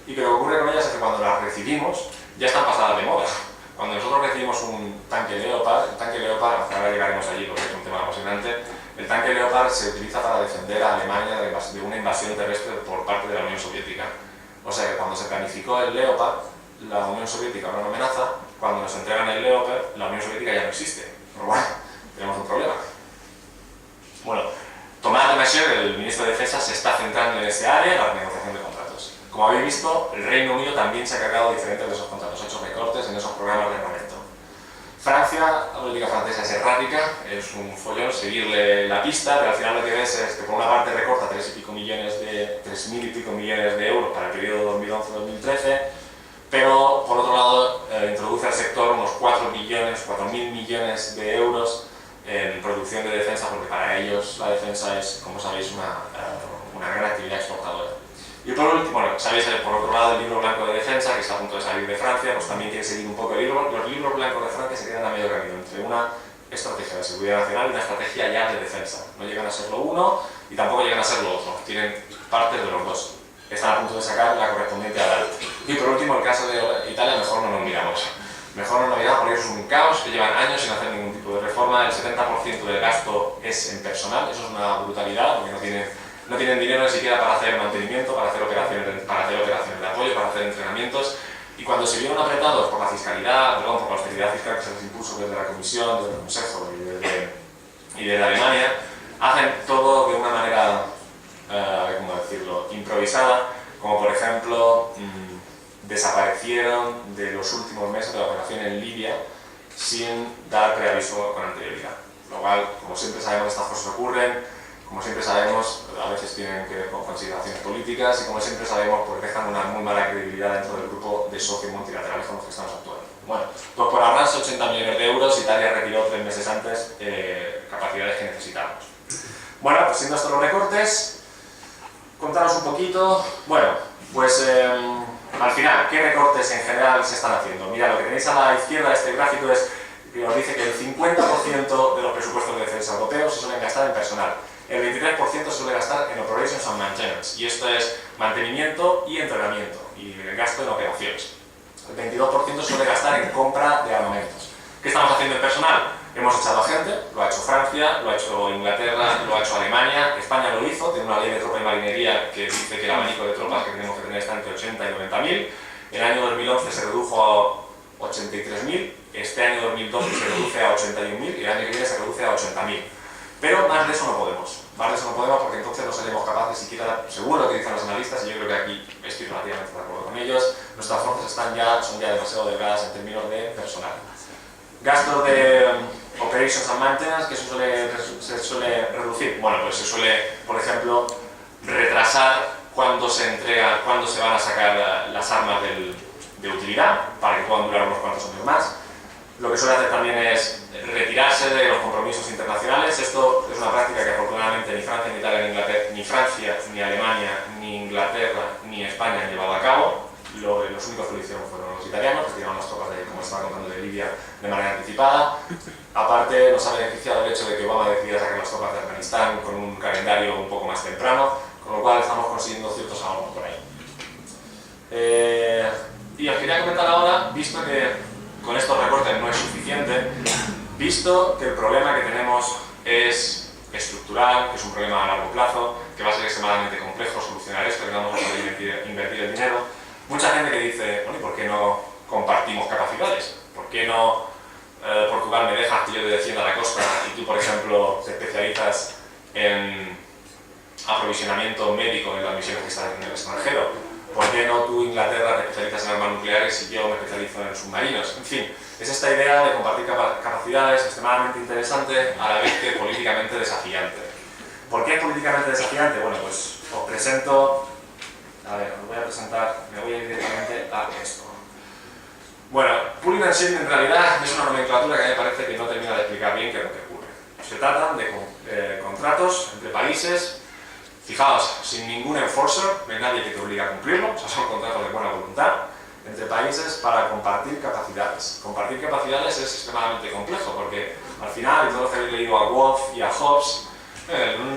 y que lo que ocurre con ellas es que cuando las recibimos ya están pasadas de moda. Cuando nosotros recibimos un tanque Leopard, el tanque Leopard, ahora llegaremos allí porque es un tema emocionante, el tanque Leopard se utiliza para defender a Alemania de una invasión terrestre por parte de la Unión Soviética. O sea que cuando se planificó el Leopard, la Unión Soviética era una amenaza, cuando nos entregan el Leopard, la Unión Soviética ya no existe. Pero bueno, tenemos un problema. Bueno, Thomas de Maizière, el ministro de Defensa, se está centrando en ese área, la renegociación de contratos. Como habéis visto, el Reino Unido también se ha cargado diferentes de esos contratos, ha hecho recortes en esos programas de armamento. Francia, la política francesa es errática, es un follón seguirle la pista, pero al final lo que ves es que por una parte recorta 3.000 y pico millones de euros para el periodo 2011-2013, pero por otro lado introduce al sector unos 4.000 millones de euros en producción de defensa, porque para ellos la defensa es, como sabéis, una gran actividad exportadora. Y por último, bueno, sabéis, por otro lado, el libro blanco de defensa, que está a punto de salir de Francia, pues también quiere seguir un poco el libro. Los libros blancos de Francia se quedan a medio camino entre una estrategia de seguridad nacional y una estrategia ya de defensa. No llegan a ser lo uno y tampoco llegan a ser lo otro, tienen partes de los dos. Están a punto de sacar la correspondiente a DALT. Y por último, el caso de Italia, mejor no nos miramos. Mejor no nos miramos porque es un caos, que llevan años sin hacer ningún tipo de reforma. El 70% del gasto es en personal, eso es una brutalidad, porque no tienen dinero ni siquiera para hacer mantenimiento, para hacer operaciones de apoyo, para hacer entrenamientos. Y cuando se vieron apretados por la fiscalidad, por la austeridad fiscal que se les impuso desde la Comisión, desde el Consejo y desde Alemania, hacen todo de una manera, ¿cómo decirlo?, improvisada, como por ejemplo, desaparecieron de los últimos meses de la operación en Libia sin dar preaviso con anterioridad. Lo cual, como siempre sabemos, estas cosas ocurren, como siempre sabemos, a veces tienen que ver con consideraciones políticas y como siempre sabemos, pues dejan una muy mala credibilidad dentro del grupo de socios multilaterales con los que estamos actuando. Bueno, pues por ahorrarse 80 millones de euros, Italia retiró 3 meses antes capacidades que necesitábamos. Bueno, pues siendo estos los recortes, contaros un poquito, bueno, pues al final, ¿qué recortes en general se están haciendo? Mira, lo que tenéis a la izquierda de este gráfico es que os dice que el 50% de los presupuestos de defensa europeos se suelen gastar en personal. El 23% se suele gastar en operations and maintenance, y esto es mantenimiento y entrenamiento, y el gasto en operaciones. El 22% se suele gastar en compra de armamentos. ¿Qué estamos haciendo en personal? Hemos echado a gente, lo ha hecho Francia, lo ha hecho Inglaterra, lo ha hecho Alemania, España lo hizo, tiene una ley de tropa y marinería que dice que el abanico de tropas que tenemos que tener está entre 80 y 90.000. El año 2011 se redujo a 83.000, este año 2012 se reduce a 81.000 y el año que viene se reduce a 80.000. Pero más de eso no podemos, porque entonces no seremos capaces siquiera, seguro lo que dicen los analistas, y yo creo que aquí estoy relativamente de acuerdo con ellos, nuestras fuerzas son ya demasiado delgadas en términos de personal. Gastos de operations and maintenance, que se suele reducir. Bueno, pues se suele, por ejemplo, retrasar cuándo se van a sacar las armas de utilidad, para que puedan durar unos cuantos años más. Lo que suele hacer también es retirarse de los compromisos internacionales. Esto es una práctica que afortunadamente ni Francia, ni Italia, ni Francia, ni Alemania, ni Inglaterra, ni España han llevado a cabo. Los únicos que lo hicieron fueron los italianos, que tiraron las tropas, como estaba contando, de Libia de manera anticipada. Aparte, nos ha beneficiado el hecho de que Obama decidiera sacar las tropas de Afganistán con un calendario un poco más temprano, con lo cual estamos consiguiendo ciertos ahorros por ahí. Y os quería comentar ahora, visto que con estos recortes no es suficiente, visto que el problema que tenemos es estructural, que es un problema a largo plazo, que va a ser extremadamente complejo solucionar esto, que no vamos a poder invertir el dinero. Mucha gente que dice, bueno, ¿y por qué no compartimos capacidades? ¿Por qué no Portugal me deja que yo te defienda la costa y tú, por ejemplo, te especializas en aprovisionamiento médico en las misiones que están en el extranjero? ¿Por qué no tú, Inglaterra, te especializas en armas nucleares y yo me especializo en submarinos? En fin, es esta idea de compartir capacidades extremadamente interesante, a la vez que políticamente desafiante. ¿Por qué políticamente desafiante? Bueno, pues os presento... A ver, os voy a presentar, me voy a ir directamente a esto. Bueno, pooling and sharing en realidad es una nomenclatura que a mí me parece que no termina de explicar bien qué es lo que ocurre. Se tratan de contratos entre países, fijaos, sin ningún enforcer, no hay nadie que te obligue a cumplirlo, o sea, son contratos de buena voluntad, entre países para compartir capacidades. Compartir capacidades es extremadamente complejo porque al final, y todos los que habéis leído a Wolf y a Hobbes, en un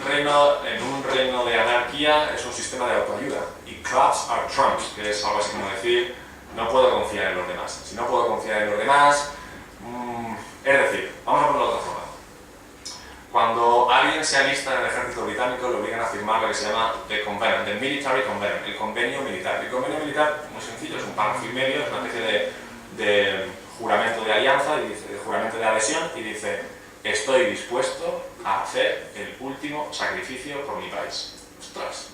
reino de anarquía es un sistema de autoayuda, y clubs are trumps, que es algo así como decir, no puedo confiar en los demás. Si no puedo confiar en los demás, es decir, vamos a ponerlo de otra forma. Cuando alguien se alista en el ejército británico, le obligan a firmar lo que se llama the Military Convention, el convenio militar. El convenio militar, muy sencillo, es un párrafo y medio, es una especie de juramento de alianza, y dice, de juramento de adhesión, y dice: estoy dispuesto a hacer el último sacrificio por mi país. ¡Ostras!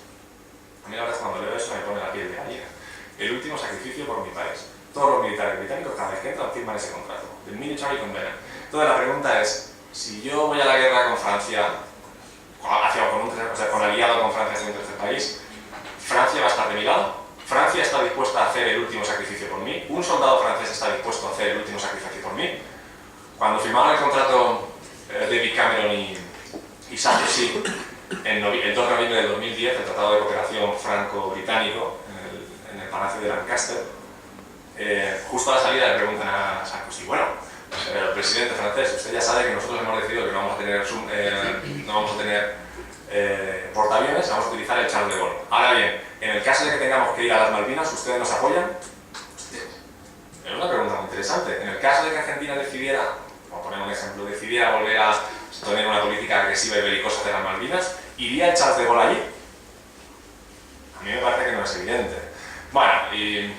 A mí la verdad es que cuando leo eso me pone la piel de gallina. El último sacrificio por mi país. Todos los militares británicos, cada vez que entran, firman ese contrato. El Military Convention. Entonces la pregunta es, si yo voy a la guerra con Francia, con aliado con Francia hacia un tercer país, ¿Francia va a estar de mi lado? ¿Francia está dispuesta a hacer el último sacrificio por mí? ¿Un soldado francés está dispuesto a hacer el último sacrificio por mí? Cuando firmaron el contrato David Cameron y Sarkozy el 2 de noviembre del 2010, el Tratado de Cooperación Franco-Británico en el Palacio de Lancaster, justo a la salida le preguntan a Sarkozy: bueno, presidente francés, usted ya sabe que nosotros hemos decidido que no vamos a tener portaaviones, vamos a utilizar el Charles de Gaulle. Ahora bien, en el caso de que tengamos que ir a las Malvinas, ¿ustedes nos apoyan? Es una pregunta muy interesante. En el caso de que Argentina decidiera, por poner un ejemplo, decidiera volver a tener una política agresiva y belicosa de las Malvinas, ¿iría el Charles de Gaulle allí? A mí me parece que no es evidente. Bueno, y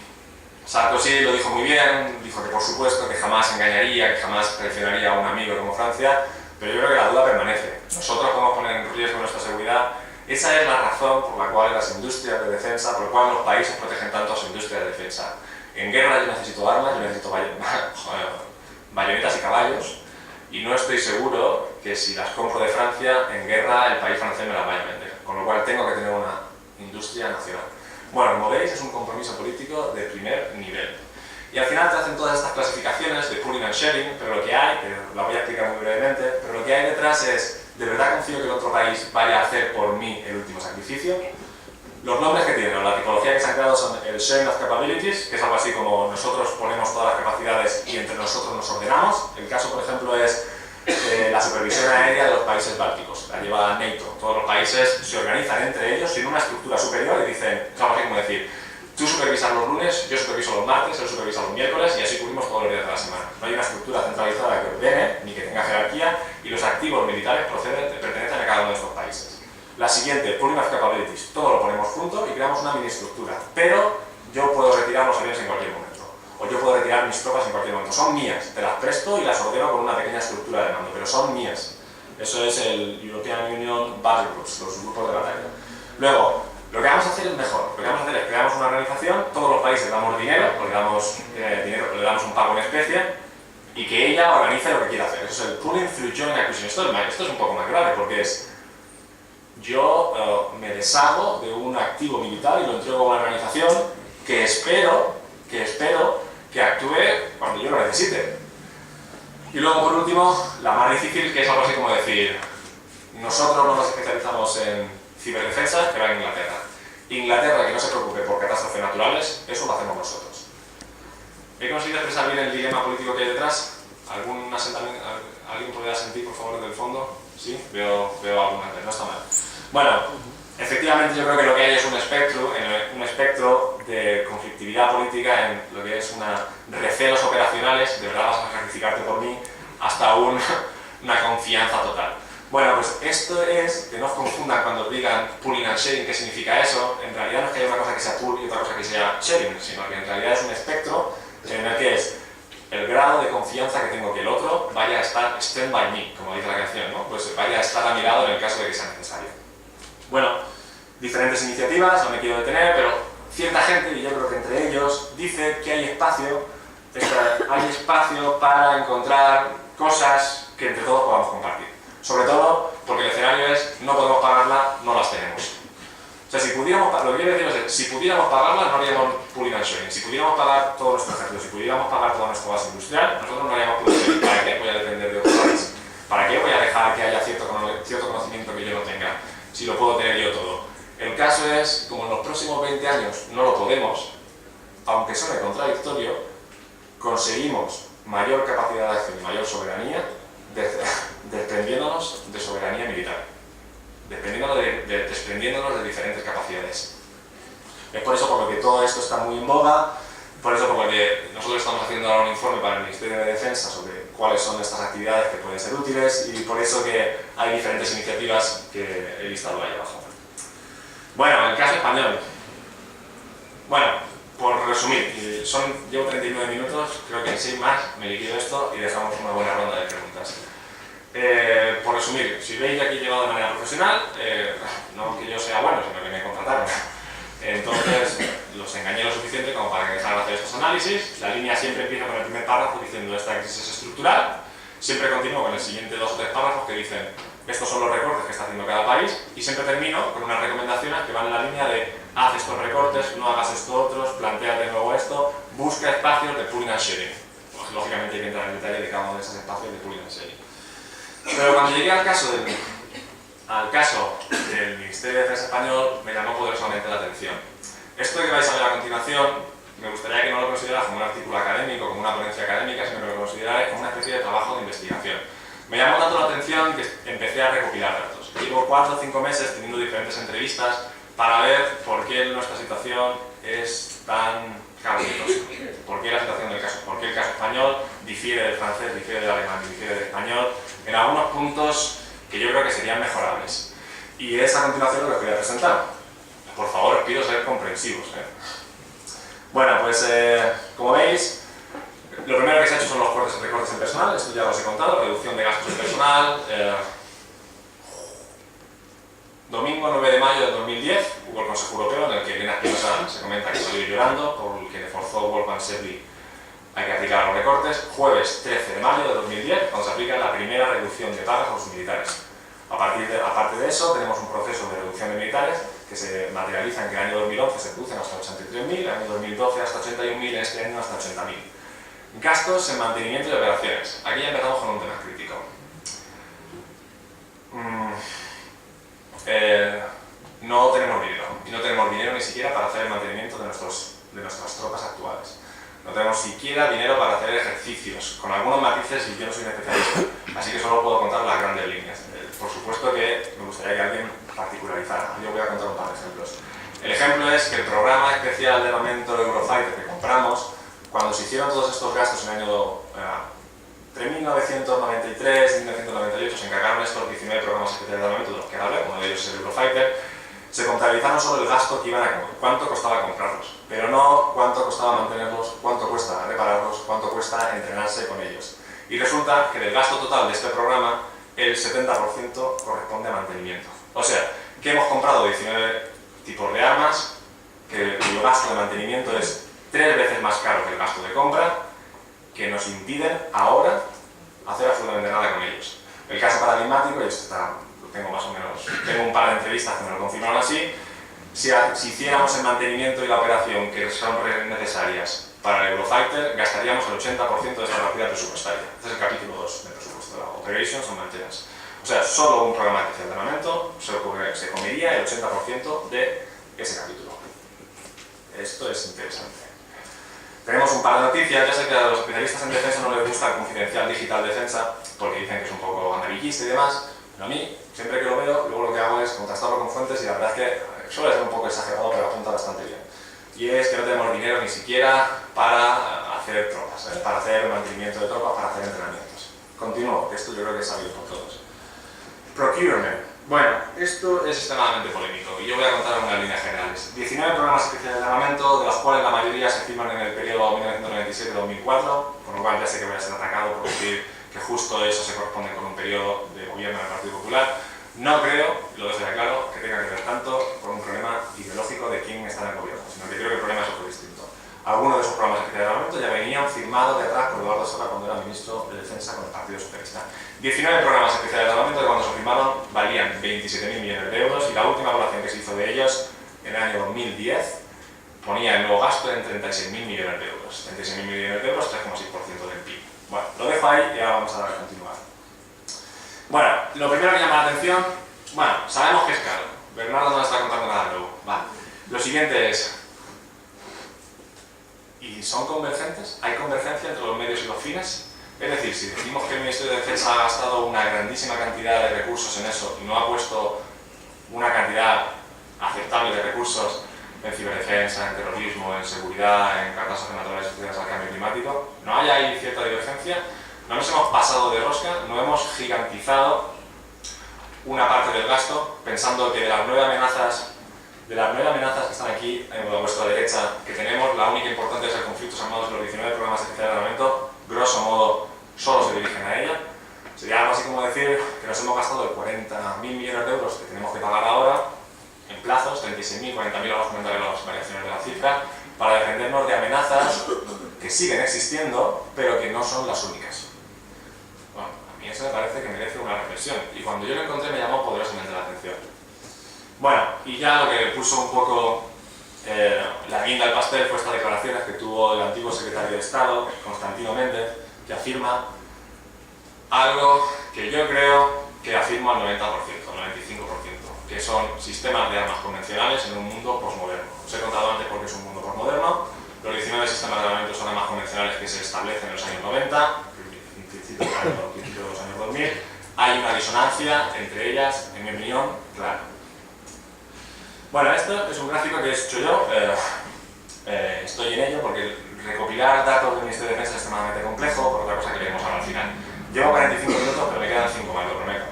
Sarkozy lo dijo muy bien, dijo que por supuesto que jamás engañaría, que jamás traicionaría a un amigo como Francia, pero yo creo que la duda permanece. Nosotros podemos poner en riesgo nuestra seguridad. Esa es la razón por la cual las industrias de defensa, por la cual los países protegen tanto a su industria de defensa. En guerra yo necesito armas, yo necesito bayonetas y caballos, y no estoy seguro que si las compro de Francia, en guerra el país francés me las vaya a vender, con lo cual tengo que tener una industria nacional. Bueno, como veis, es un compromiso político de primer nivel. Y al final te hacen todas estas clasificaciones de pooling and sharing, pero lo que hay, que la voy a explicar muy brevemente, pero lo que hay detrás es: ¿de verdad confío que el otro país vaya a hacer por mí el último sacrificio? Los nombres que tienen, o la tipología que se han creado, son el sharing of capabilities, que es algo así como nosotros ponemos todas las capacidades y entre nosotros nos ordenamos. El caso, por ejemplo, es la supervisión aérea de los países bálticos. La lleva NATO. Todos los países se organizan entre ellos sin una estructura superior y dicen, es algo así como decir, tú supervisas los lunes, yo superviso los martes, él supervisa los miércoles y así cubrimos todos los días de la semana. No hay una estructura centralizada que ordene ni que tenga jerarquía y los activos militares pertenecen a cada uno de estos países. La siguiente, pooling of capabilities. Todo lo ponemos junto y creamos una mini estructura. Pero yo puedo retirar los aviones en cualquier momento. O yo puedo retirar mis tropas en cualquier momento. Son mías. Te las presto y las ordeno con una pequeña estructura de mando. Pero son mías. Eso es el European Union Battle Groups, los grupos de batalla. Luego, lo que vamos a hacer es mejor. Lo que vamos a hacer es creamos una organización, todos los países damos dinero, le damos un pago en especie y que ella organice lo que quiera hacer. Eso es el pooling through joint acquisition. Esto es un poco más grave porque es yo me deshago de un activo militar y lo entrego a una organización que espero que actúe cuando yo lo necesite. Y luego, por último, la más difícil, que es algo así como decir, nosotros no nos especializamos en ciberdefensa, que va en Inglaterra. Inglaterra, que no se preocupe por catástrofes naturales, eso lo hacemos nosotros. ¿He conseguido expresar bien el dilema político que hay detrás? ¿Alguien podría sentir, por favor, desde el fondo? ¿Sí? Veo algunas veces, no está mal. Bueno, efectivamente yo creo que lo que hay es un espectro de conflictividad política en lo que es recelos operacionales, de verdad vas a sacrificarte por mí, hasta una confianza total. Bueno, pues esto es, que no os confundan cuando os digan pooling and sharing, ¿qué significa eso? En realidad no es que haya una cosa que sea pool y otra cosa que sea sharing, sino que en realidad es un espectro en el que es el grado de confianza que tengo que el otro vaya a estar stand by me, como dice la canción, ¿no? Pues vaya a estar a mi lado en el caso de que sea necesario. Bueno, diferentes iniciativas, no me quiero detener, pero cierta gente, y yo creo que entre ellos, dice que hay espacio para encontrar cosas que entre todos podamos compartir. Sobre todo porque el escenario es, no podemos pagarla, no las tenemos. O sea, lo que quiero decir es, si pudiéramos pagarla, no haríamos pooling and sharing. Si pudiéramos pagar todo nuestro ejército, si pudiéramos pagar toda nuestra base industrial, nosotros no haríamos pooling and sharing. ¿Para qué voy a depender de otro país? ¿Para qué voy a dejar que haya cierto conocimiento que yo no tenga, si lo puedo tener yo todo? El caso es, como en los próximos 20 años no lo podemos, aunque suene contradictorio, conseguimos mayor capacidad de acción y mayor soberanía desprendiéndonos de soberanía militar, desprendiéndonos de diferentes capacidades. Es por eso por lo que todo esto está muy en boga, por eso por lo que nosotros estamos haciendo ahora un informe para el Ministerio de Defensa sobre cuáles son estas actividades que pueden ser útiles y por eso que hay diferentes iniciativas que he listado ahí abajo. Bueno, el caso español. Bueno, por resumir, llevo 39 minutos, creo que sin más me liquido esto y dejamos una buena ronda de preguntas. Por resumir, si veis aquí llevado de manera profesional, no que yo sea bueno, sino que me contrataron. Entonces, los engañé lo suficiente como para que dejaran hacer estos análisis. La línea siempre empieza con el primer párrafo diciendo esta crisis es estructural. Siempre continúo con el siguiente 2 o 3 párrafos que dicen estos son los recortes que está haciendo cada país y siempre termino con unas recomendaciones que van en la línea de haz estos recortes, no hagas esto otros, plantea de nuevo esto, busca espacios de pooling and sharing. Pues, lógicamente hay que entrar en detalle de cada uno de esos espacios de pooling and sharing. Pero cuando llegué al caso del Ministerio de Defensa español me llamó poderosamente la atención. Esto que vais a ver a continuación me gustaría que no lo consideráis como un artículo académico, como una ponencia académica, sino que lo consideráis como una especie de trabajo de investigación. Me llamó tanto la atención que empecé a recopilar datos. Llevo 4 o 5 meses teniendo diferentes entrevistas para ver por qué nuestra situación es tan calamitosa. ¿Por qué la situación del caso? ¿Por qué el caso español difiere del francés, difiere del alemán, difiere del español? En algunos puntos que yo creo que serían mejorables. Y es a continuación lo que os voy a presentar. Por favor, os pido ser comprensivos. Bueno, pues como veis, lo primero que se ha hecho son los recortes en personal, esto ya os he contado, reducción de gastos en personal. Domingo 9 de mayo de 2010 hubo el Consejo Europeo en el que Elena Espinosa se comenta que salió llorando por el que le forzó Wolfgang Schäuble a que aplicara los recortes. Jueves 13 de mayo de 2010, cuando se aplica la primera reducción de pagas a los militares. Aparte de eso, tenemos un proceso de reducción de militares que se materializa en que en el año 2011 se reducen hasta 83.000, en el año 2012 hasta 81.000, en este año hasta 80.000. Gastos en mantenimiento y operaciones. Aquí ya empezamos con un tema crítico. No tenemos dinero, y no tenemos dinero ni siquiera para hacer el mantenimiento de nuestras tropas actuales. No tenemos siquiera dinero para hacer ejercicios, con algunos matices, y yo no soy un especialista, así que solo puedo contar las grandes líneas. Por supuesto que me gustaría que alguien particularizara. Yo voy a contar un par de ejemplos. El ejemplo es que el programa especial de armamento Eurofighter que compramos, cuando se hicieron todos estos gastos en el año entre 1993 y 1998, se encargaron estos 19 programas especiales de armamento de los que hablo, uno de ellos es el Eurofighter, se contabilizaron solo el gasto que iban a cuánto costaba comprarlos, pero no cuánto costaba mantenerlos, cuánto cuesta repararlos, cuánto cuesta entrenarse con ellos. Y resulta que del gasto total de este programa, el 70% corresponde a mantenimiento. O sea, que hemos comprado 19 tipos de armas, que cuyo gasto de mantenimiento es 3 veces más caro que el gasto de compra, que nos impiden ahora hacer absolutamente nada con ellos. El caso paradigmático, y esto está, lo tengo más o menos, tengo un par de entrevistas que me lo confirmaron así, si hiciéramos el mantenimiento y la operación que son necesarias para el Eurofighter, gastaríamos el 80% de esta partida presupuestaria. Este es el capítulo 2 del presupuesto, Operations and Maintenance. O sea, solo un programa especial de armamento se comería el 80% de ese capítulo. Esto es interesante. Tenemos un par de noticias. Ya sé que a los especialistas en defensa no les gusta el confidencial digital defensa porque dicen que es un poco amarillista y demás, pero a mí, siempre que lo veo, luego lo que hago es contrastarlo con fuentes y la verdad es que suele ser un poco exagerado, pero apunta bastante bien. Y es que no tenemos dinero ni siquiera para hacer tropas, para hacer mantenimiento de tropas, para hacer entrenamientos. Continúo, que esto yo creo que es sabido por todos. Procurement. Bueno, esto es extremadamente polémico y yo voy a contar unas líneas generales. 19 programas especiales de armamento, de los cuales la mayoría se firman en el periodo 1997-2004, por lo cual ya sé que voy a ser atacado por decir que justo eso se corresponde con un periodo de gobierno del Partido Popular. No creo, y lo dejo ya claro, que tenga que ver tanto con un problema ideológico de quién está en el gobierno, sino que creo que el problema es otro distinto. Algunos de esos programas especiales de armamento ya venían firmados de atrás por Eduardo Sola cuando era ministro de Defensa con el Partido Socialista. 19 programas especiales de armamento que cuando se firmaron valían 27.000 millones de euros y la última evaluación que se hizo de ellos en el año 2010 ponía el nuevo gasto en 36.000 millones de euros. 36.000 millones de euros, 3,6% del PIB. Bueno, lo dejo ahí y ahora vamos a continuar. Bueno, lo primero que llama la atención, bueno, sabemos que es caro. Bernardo no nos está contando nada nuevo. Vale. Lo siguiente es, ¿y son convergentes? ¿Hay convergencia entre los medios y los fines? Es decir, si decimos que el Ministerio de Defensa ha gastado una grandísima cantidad de recursos en eso y no ha puesto una cantidad aceptable de recursos en ciberdefensa, en terrorismo, en seguridad, en catástrofes naturales asociadas al cambio climático, ¿no hay ahí cierta divergencia? No nos hemos pasado de rosca, no hemos gigantizado una parte del gasto pensando que de las 9 amenazas que están aquí a vuestra derecha que tenemos, la única importante es el conflictos armados de los 19 programas especiales de armamento, grosso modo solo se dirigen a ella. Sería algo así como decir que nos hemos gastado 40.000 millones de euros que tenemos que pagar ahora en plazos, 36.000, 40.000, vamos a comentar las variaciones de la cifra, para defendernos de amenazas que siguen existiendo pero que no son las únicas. Bueno, a mí eso me parece que merece una reflexión y cuando yo lo encontré me llamó poderosamente la atención. Bueno, y ya lo que puso un poco la guinda al pastel fue estas declaraciones que tuvo el antiguo secretario de Estado, Constantino Méndez, que afirma algo que yo creo que afirma al 90%, al 95%, que son sistemas de armas convencionales en un mundo posmoderno. Os he contado antes porque es un mundo posmoderno. Los 19 sistemas de armamento son armas convencionales que se establecen en los años 90, principios de los años 2000. Hay una disonancia entre ellas, en mi opinión, clara. Bueno, esto es un gráfico que he hecho yo, estoy en ello porque recopilar datos del Ministerio de Defensa es extremadamente complejo, por otra cosa que veremos ahora al final. Llevo 45 minutos, pero me quedan 5 más, lo prometo.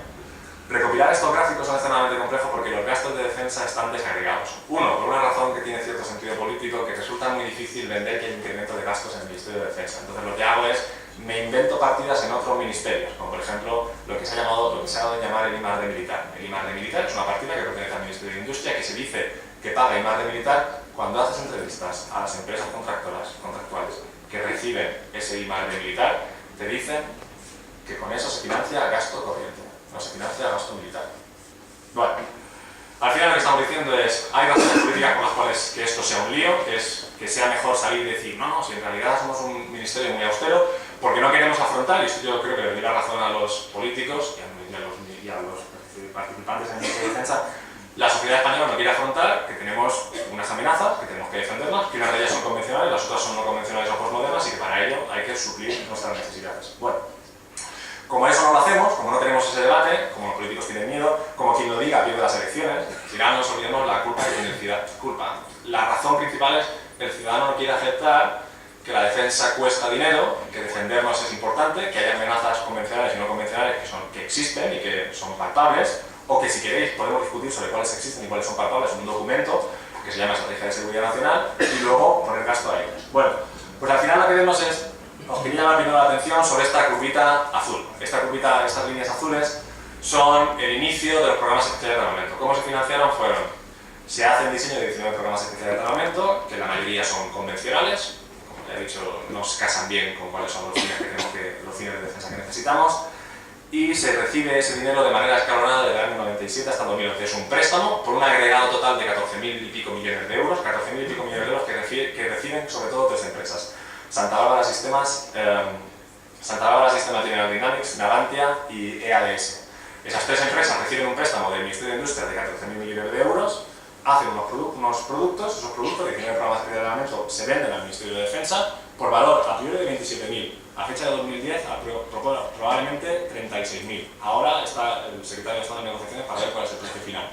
Recopilar estos gráficos son extremadamente complejos porque los gastos de defensa están desagregados. Uno, por una razón que tiene cierto sentido político, que resulta muy difícil vender que hay incremento de gastos en el Ministerio de Defensa. Entonces lo que hago es, me invento partidas en otros ministerios, como por ejemplo lo que se ha dado en llamar el I+D militar. El I+D militar es una partida que pertenece al Ministerio de Industria que se dice que paga I+D militar cuando haces entrevistas a las empresas contractuales que reciben ese I+D militar, te dicen que con eso se financia gasto corriente, no se financia gasto militar. Bueno, al final lo que estamos diciendo es, hay razones políticas por las cuales que esto sea un lío, que sea mejor salir y decir, no, si en realidad somos un ministerio muy austero, porque no queremos afrontar, y esto yo creo que le doy la razón a los políticos y a los participantes en el Ministerio de Defensa, la sociedad española no quiere afrontar que tenemos unas amenazas, que tenemos que defenderlas, que unas de ellas son convencionales, las otras son no convencionales o posmodernas, problemas y que para ello hay que suplir nuestras necesidades. Bueno, como eso no lo hacemos, como no tenemos ese debate, como los políticos tienen miedo, como quien lo diga pierde las elecciones, al final no nos olvidemos la culpa que tiene el ciudadano. La razón principal es que el ciudadano no quiere aceptar que la defensa cuesta dinero, que defendernos es importante, que hay amenazas convencionales y no convencionales que existen y que son palpables, o que si queréis podemos discutir sobre cuáles existen y cuáles son palpables en un documento que se llama Estrategia de Seguridad Nacional y luego poner gasto ahí. Bueno, pues al final lo que vemos es, os quería llamar primero la atención sobre esta curvita azul. Estas líneas azules son el inicio de los programas especiales de armamento. ¿Cómo se financiaron? Se hace el diseño de 19 programas especiales de armamento, que la mayoría son convencionales, como ya he dicho, no se casan bien con cuáles son los fines los fines de defensa que necesitamos, y se recibe ese dinero de manera escalonada desde el año 97 hasta 2011. Es un préstamo por un agregado total de 14.000 y pico millones de euros, 14.000 y pico millones de euros que reciben sobre todo tres empresas: Santa Bárbara Sistemas, General Dynamics, Navantia y EADS. Esas tres empresas reciben un préstamo del Ministerio de Industria de 14.000 millones de euros, hacen unos productos, esos productos que tienen programas de armamento se venden al Ministerio de Defensa por valor a priori de 27.000, a fecha de 2010 probablemente 36.000. Ahora está el secretario de Estado en negociaciones para ver cuál es el precio final.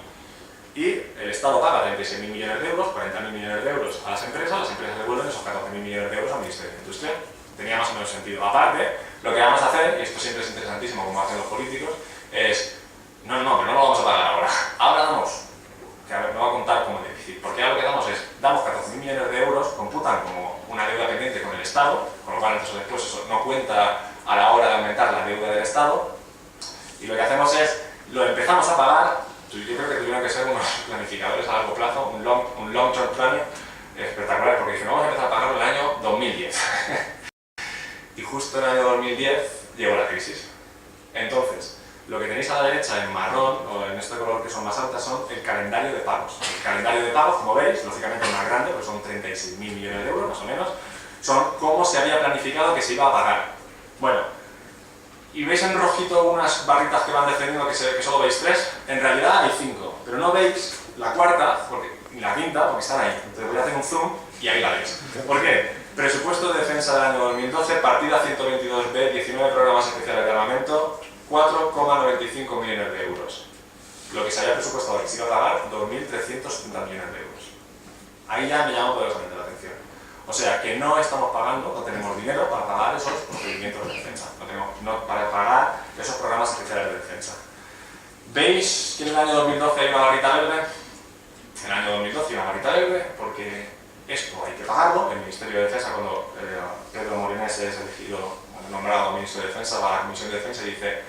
Y el Estado paga 36.000 millones de euros, 40.000 millones de euros a las empresas devuelven esos 14.000 millones de euros al Ministerio de Industria. Tenía más o menos sentido. Aparte, lo que vamos a hacer, y esto siempre es interesantísimo como hacen los políticos, es pero no lo vamos a pagar ahora. Ahora damos, que a ver, me voy a contar como déficit, porque ahora lo que damos es, damos 14.000 millones de euros, computan como una deuda pendiente con el Estado, con lo cual entonces después eso no cuenta a la hora de aumentar la deuda del Estado, y lo que hacemos es, lo empezamos a pagar. Yo creo que tuvieron que ser unos planificadores a largo plazo, un long-term planning espectacular, porque dicen, vamos a empezar a pagarlo en el año 2010. Y justo en el año 2010 llegó la crisis. Entonces, lo que tenéis a la derecha en marrón, o en este color que son más altas, son el calendario de pagos. El calendario de pagos, como veis, lógicamente es más grande, pues son 36.000 millones de euros más o menos, son cómo se había planificado que se iba a pagar. Bueno, y veis en rojito unas barritas que van descendiendo que solo veis 3, en realidad hay 5, pero no veis la cuarta ni la quinta porque están ahí. Entonces voy a hacer un zoom y ahí la veis. ¿Por qué? Presupuesto de defensa del año 2012, partida 122B, 19 programas especiales de armamento, 4,95 millones de euros. Lo que se había presupuestado que se iba a pagar, 2.370 millones de euros. Ahí ya me llama poderosamente la atención. O sea, que no estamos pagando, no tenemos dinero para pagar esos procedimientos de defensa, para pagar esos programas especiales de defensa. ¿Veis que en el año 2012 hay una barrita verde? En el año 2012 hay una barrita verde porque esto hay que pagarlo. El Ministerio de Defensa, cuando Pedro Morenés es nombrado ministro de Defensa, va a la Comisión de Defensa y dice: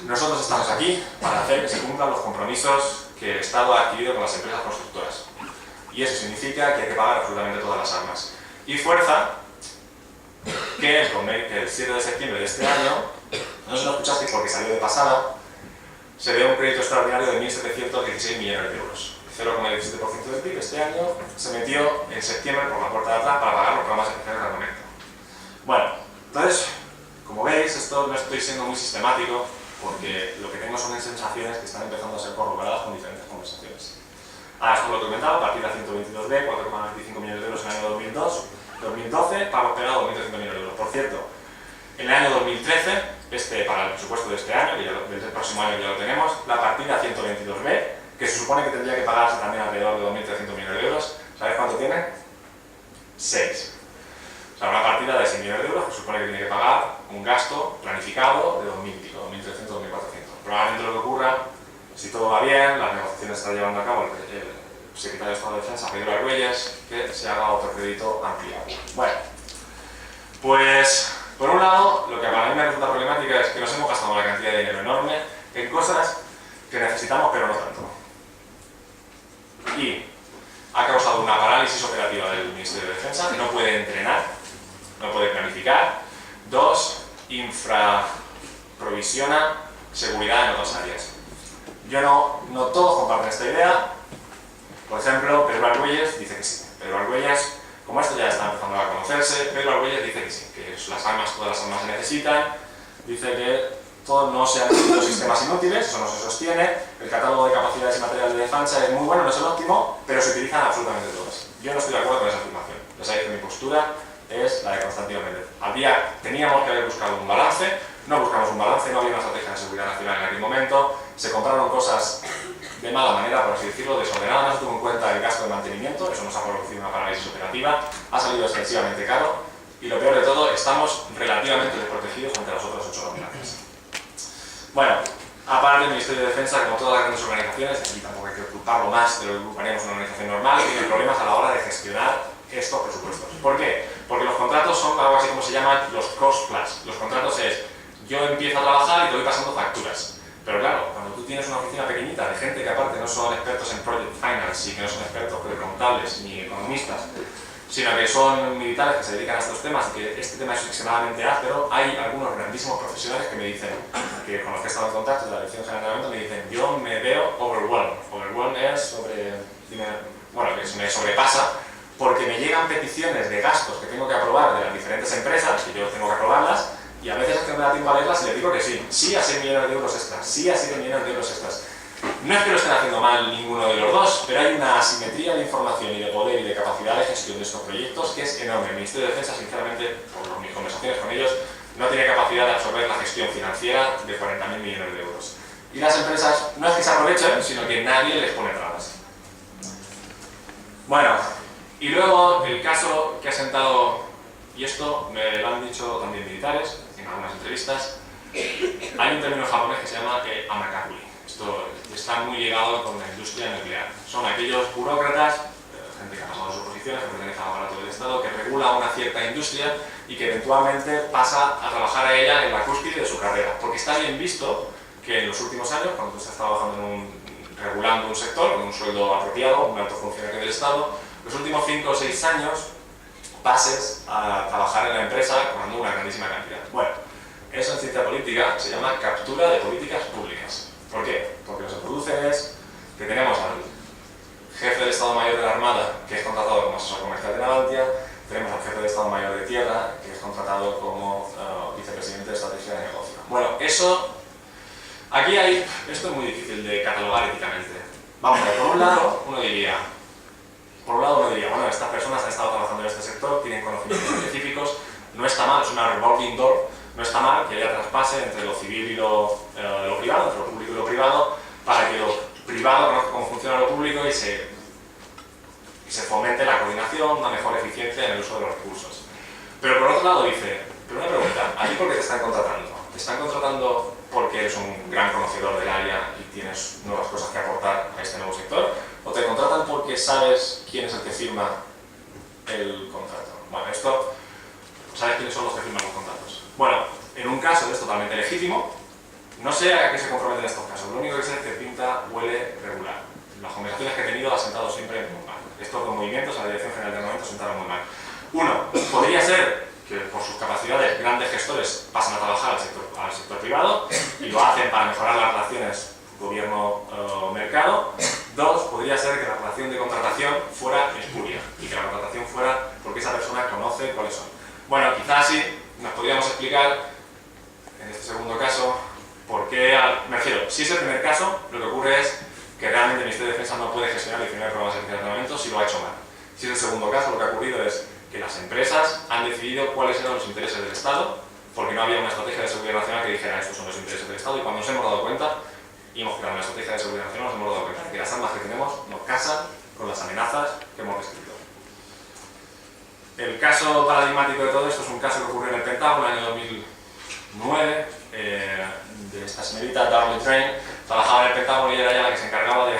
nosotros estamos aquí para hacer que se cumplan los compromisos que el Estado ha adquirido con las empresas constructoras. Y eso significa que hay que pagar absolutamente todas las armas. Y fuerza que el 7 de septiembre de este año, no sé si lo escuchasteis porque salió de pasada, se ve un crédito extraordinario de 1.716 millones de euros. 0,17% del PIB este año se metió en septiembre por la puerta de atrás para pagar los programas especiales de armamento. Bueno, entonces, como veis, esto no estoy siendo muy sistemático porque lo que tengo son sensaciones que están empezando a ser corroboradas con diferentes conversaciones. Ahora, esto lo he comentado, partida 122B, 4,95 millones de euros en el año 2012, pago esperado 1.300 millones de euros. Por cierto, en el año 2013, para el presupuesto de este año, que del próximo año ya lo tenemos, la partida 122B, que se supone que tendría que pagarse también alrededor de 2.300 millones de euros, ¿sabes cuánto tiene? 6. O sea, una partida de 6 millones de euros que supone que tiene que pagar un gasto planificado de 2.000 y pico, 2.300, 2.400. Probablemente lo que ocurra, si todo va bien, las negociaciones está llevando a cabo el secretario de Estado de Defensa, Pedro Argüelles, que se haga otro crédito ampliado. Bueno, pues por un lado, lo que para mí me resulta problemática es que nos hemos gastado una cantidad de dinero enorme en cosas que necesitamos pero no tanto. Y ha causado una parálisis operativa del Ministerio de Defensa, que no puede entrenar, no puede planificar. 2, infraprovisiona seguridad en otras áreas. Yo no todos comparten esta idea. Por ejemplo, Pedro Argüelles dice que sí. Pedro Argüelles, como esto ya está empezando a conocerse, Pedro Argüelles dice que sí, que todas las armas se necesitan, dice que no se han hecho sistemas inútiles, eso no se sostiene, el catálogo de capacidades y materiales de defensa es muy bueno, no es el óptimo, pero se utilizan absolutamente todas. Yo no estoy de acuerdo con esa afirmación, les he dicho mi postura es la de Constantino Méndez. Teníamos que haber buscado un balance, no buscamos un balance, no había una estrategia de seguridad nacional en aquel momento, se compraron cosas de mala manera, por así decirlo, desordenadas, no se tuvo en cuenta el gasto de mantenimiento, eso nos ha producido una parálisis operativa, ha salido excesivamente caro y lo peor de todo, estamos relativamente desprotegidos ante las otras 8 dominaciones. Bueno, aparte del Ministerio de Defensa, como todas las grandes organizaciones, aquí tampoco hay que ocultarlo más de lo que ocuparíamos una organización normal, tiene problemas a la hora de gestionar estos presupuestos. ¿Por qué? Porque los contratos son algo así como se llaman los cost plus. Los contratos es, yo empiezo a trabajar y te voy pasando facturas. Pero claro, cuando tú tienes una oficina pequeñita de gente que aparte no son expertos en project finance y que no son expertos contables ni economistas, sino que son militares que se dedican a estos temas y que este tema es extremadamente áspero, hay algunos grandísimos profesionales que me dicen, que con los que he estado en contacto de la Dirección General de Armamento, me dicen, yo me veo overwhelmed. Overwhelmed es que se me sobrepasa porque me llegan peticiones de gastos que tengo que aprobar de las diferentes empresas, que yo tengo que aprobarlas, y a veces es que no me da tiempo a leerlas y les digo que sí, sí a 6 millones de euros extras, sí a 7 millones de euros extras. No es que lo estén haciendo mal ninguno de los dos, pero hay una asimetría de información y de poder y de capacidad de gestión de estos proyectos que es enorme. El Ministerio de Defensa, sinceramente, por mis conversaciones con ellos, no tiene capacidad de absorber la gestión financiera de 40.000 millones de euros. Y las empresas no es que se aprovechen, sino que nadie les pone trabas. Bueno, y luego el caso que ha sentado, y esto me lo han dicho también militares en algunas entrevistas, hay un término japonés que se llama amakakuri. Esto está muy ligado con la industria nuclear. Son aquellos burócratas, gente que ha pasado sus posiciones, que pertenece al aparato del Estado, que regula una cierta industria y que eventualmente pasa a trabajar a ella en la cúspide de su carrera. Porque está bien visto que en los últimos años, cuando tú estás trabajando regulando un sector con un sueldo apropiado, un alto funcionario del Estado, los últimos 5 o 6 años pases a trabajar en la empresa cobrando una grandísima cantidad. Bueno, eso en ciencia política se llama captura de políticas públicas. ¿Por qué? Porque lo que se produce es que tenemos al jefe del Estado Mayor de la Armada, que es contratado como asesor comercial de Navantia, tenemos al jefe del Estado Mayor de Tierra, que es contratado como vicepresidente de estrategia de negocio. Bueno, esto es muy difícil de catalogar éticamente. Vamos a ver, por un lado uno diría, bueno, estas personas han estado trabajando en este sector, tienen conocimientos específicos, no está mal, es una revolving door, no está mal que haya traspase entre lo civil y lo privado, entre lo público y lo privado, para que lo privado conozca cómo funciona lo público y se fomente la coordinación, una mejor eficiencia en el uso de los recursos. Pero por otro lado dice, pero una pregunta, ¿a ti por qué te están contratando? ¿Te están contratando porque eres un gran conocedor del área y tienes nuevas cosas que aportar a este nuevo sector? ¿O te contratan porque sabes quién es el que firma el contrato? Bueno, ¿sabes quiénes son los que firman los contratos? Bueno, en un caso es totalmente legítimo, no sé a qué se comprometen estos casos, lo único que sé es que pinta, huele regular. Las conversaciones que he tenido ha sentado siempre muy mal. Estos dos movimientos a la Dirección General de Armamento sentaron muy mal. Uno, podría ser que por sus capacidades grandes gestores pasan a trabajar al sector privado y lo hacen para mejorar las relaciones gobierno-mercado. Dos, podría ser que la relación de contratación fuera espuria y que la contratación fuera porque esa persona conoce cuáles son. Bueno, quizás sí nos podríamos explicar en este segundo caso por qué, me refiero, si es el primer caso, lo que ocurre es que realmente el Ministerio de Defensa no puede gestionar y definir programas de servicio de armamento si lo ha hecho mal. Si es el segundo caso, lo que ha ocurrido es que las empresas han decidido cuáles eran los intereses del Estado, porque no había una estrategia de seguridad nacional que dijera estos son los intereses del Estado, y cuando nos hemos dado cuenta y hemos creado una estrategia de seguridad nacional, nos hemos dado cuenta de que las armas que tenemos no casan con las amenazas que hemos descrito. El caso paradigmático de todo esto es un caso que ocurrió en el Pentágono en el año 2009, de esta señorita Darlene Train, trabajaba en el Pentágono y era ella la que se encargaba de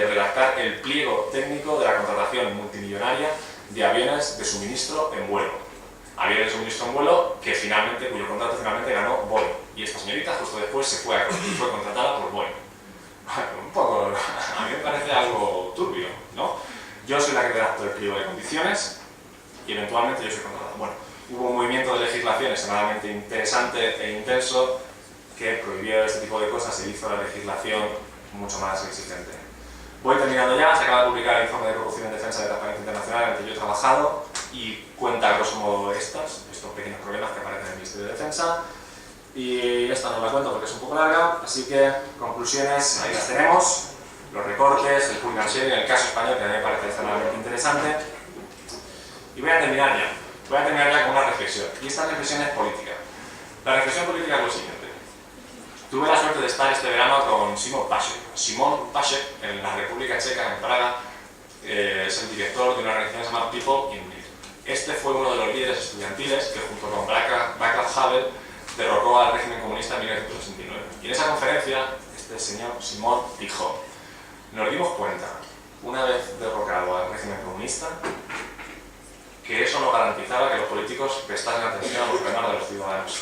redactar el pliego técnico de la contratación multimillonaria de aviones de suministro en vuelo. Aviones de suministro en vuelo cuyo contrato finalmente ganó Boeing. Y esta señorita justo después fue contratada por Boeing. Un poco, a mí me parece algo turbio, ¿no? Yo soy la que redacto el pliego de condiciones y eventualmente yo soy contratada. Bueno, hubo un movimiento de legislación extremadamente interesante e intenso que prohibió este tipo de cosas y hizo la legislación mucho más exigente. Voy terminando ya, se acaba de publicar el informe de corrupción en defensa de Transparencia Internacional en el que yo he trabajado y cuenta a grosso modo estos pequeños problemas que aparecen en el Ministerio de Defensa, y esta no la cuento porque es un poco larga, así que conclusiones, ahí las tenemos, los recortes, el pooling and sharing, el caso español que a mí me parece extremadamente interesante, y voy a terminar ya. Voy a terminar ya con una reflexión, y esta reflexión es política. La reflexión política es lo siguiente. Tuve la suerte de estar este verano con Simon Paszek. Simon Paszek, en la República Checa, en Praga, es el director de una organización que se llama People in Need. Este fue uno de los líderes estudiantiles que, junto con Václav Havel, derrocó al régimen comunista en 1969. Y en esa conferencia, este señor Simon dijo: nos dimos cuenta, una vez derrocado al régimen comunista, que eso no garantizaba que los políticos prestasen atención a los problemas de los ciudadanos,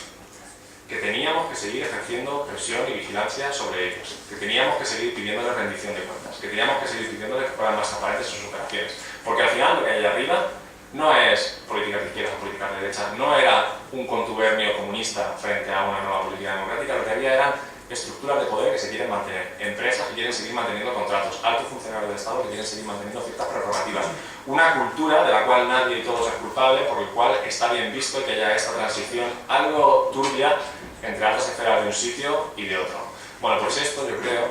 que teníamos que seguir ejerciendo presión y vigilancia sobre ellos, que teníamos que seguir pidiéndoles rendición de cuentas, que teníamos que seguir pidiéndoles que fueran más transparentes en sus operaciones, porque al final lo que hay ahí arriba no es política de izquierda o política de derecha, no era un contubernio comunista frente a una nueva política democrática, lo que había eran estructuras de poder que se quieren mantener, empresas que quieren seguir manteniendo contratos, altos funcionarios del Estado que quieren seguir manteniendo ciertas prerrogativas, una cultura de la cual nadie y todos es culpable, por el cual está bien visto que haya esta transición algo turbia entre altas esferas de un sitio y de otro. Bueno, pues esto yo creo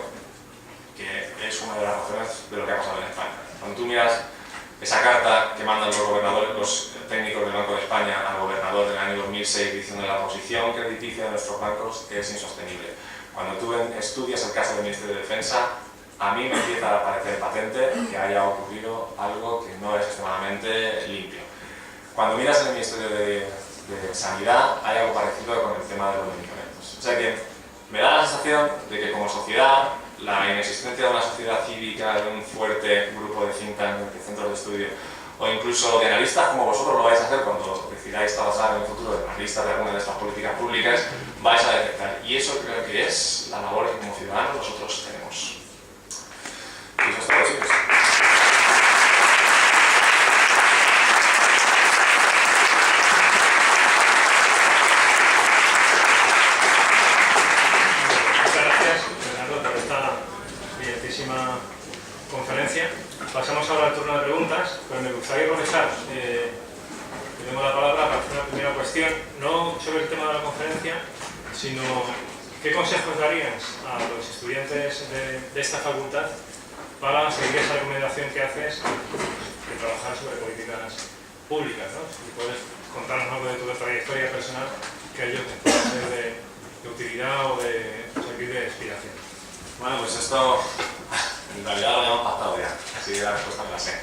que es una de las razones de lo que ha pasado en España. Cuando tú miras esa carta que mandan los gobernadores, los técnicos del Banco de España al gobernador del año 2006 diciendo que la posición crediticia de nuestros bancos es insostenible. Cuando tú estudias el caso del Ministerio de Defensa, a mí me empieza a parecer patente que haya ocurrido algo que no es extremadamente limpio. Cuando miras el Ministerio de Sanidad, hay algo parecido con el tema de los medicamentos. O sea que me da la sensación de que como sociedad, la inexistencia de una sociedad cívica, de un fuerte grupo de think tanks, de centros de estudio, o incluso de analistas como vosotros lo vais a hacer cuando decidáis trabajar en el futuro de analistas de alguna de estas políticas públicas, vais a detectar. Y eso creo que es la labor que como ciudadanos nosotros tenemos. Y eso es todo, chicos. Muchas gracias, Bernardo, por esta brillantísima conferencia. Pasamos ahora al turno de preguntas, pero me gustaría comenzar. Tengo la palabra para hacer una primera cuestión, no sobre el tema de la conferencia, sino qué consejos darías a los estudiantes de esta facultad para seguir esa recomendación que haces de trabajar sobre políticas públicas, ¿no? Si puedes contarnos algo de tu trayectoria personal que a ellos les pueda ser de utilidad o de servir de inspiración. Bueno, pues esto en realidad lo habíamos pactado ya, así que la respuesta me la sé.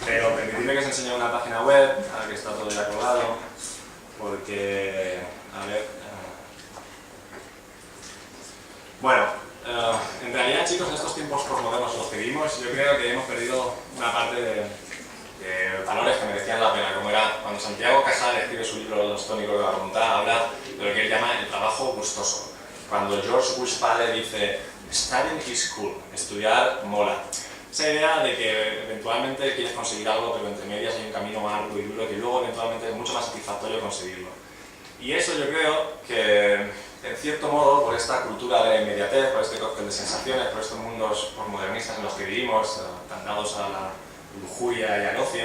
Pero permitidme que os enseñe una página web, ahora que está todo ya colgado, porque, a ver... Bueno, en realidad, chicos, en estos tiempos postmodernos en los que vivimos, yo creo que hemos perdido una parte de valores que merecían la pena, como era cuando Santiago Casal escribe su libro Los tónicos de la voluntad, habla de lo que él llama el trabajo gustoso. Cuando George Bush padre dice "Studying is cool", estudiar mola. Esa idea de que eventualmente quieres conseguir algo, pero entre medias hay un camino arduo y duro que luego eventualmente es mucho más satisfactorio conseguirlo. Y eso yo creo que, en cierto modo, por esta cultura de la inmediatez, por este cóctel de sensaciones, por estos mundos postmodernistas en los que vivimos, tan dados a la lujuria y al ocio,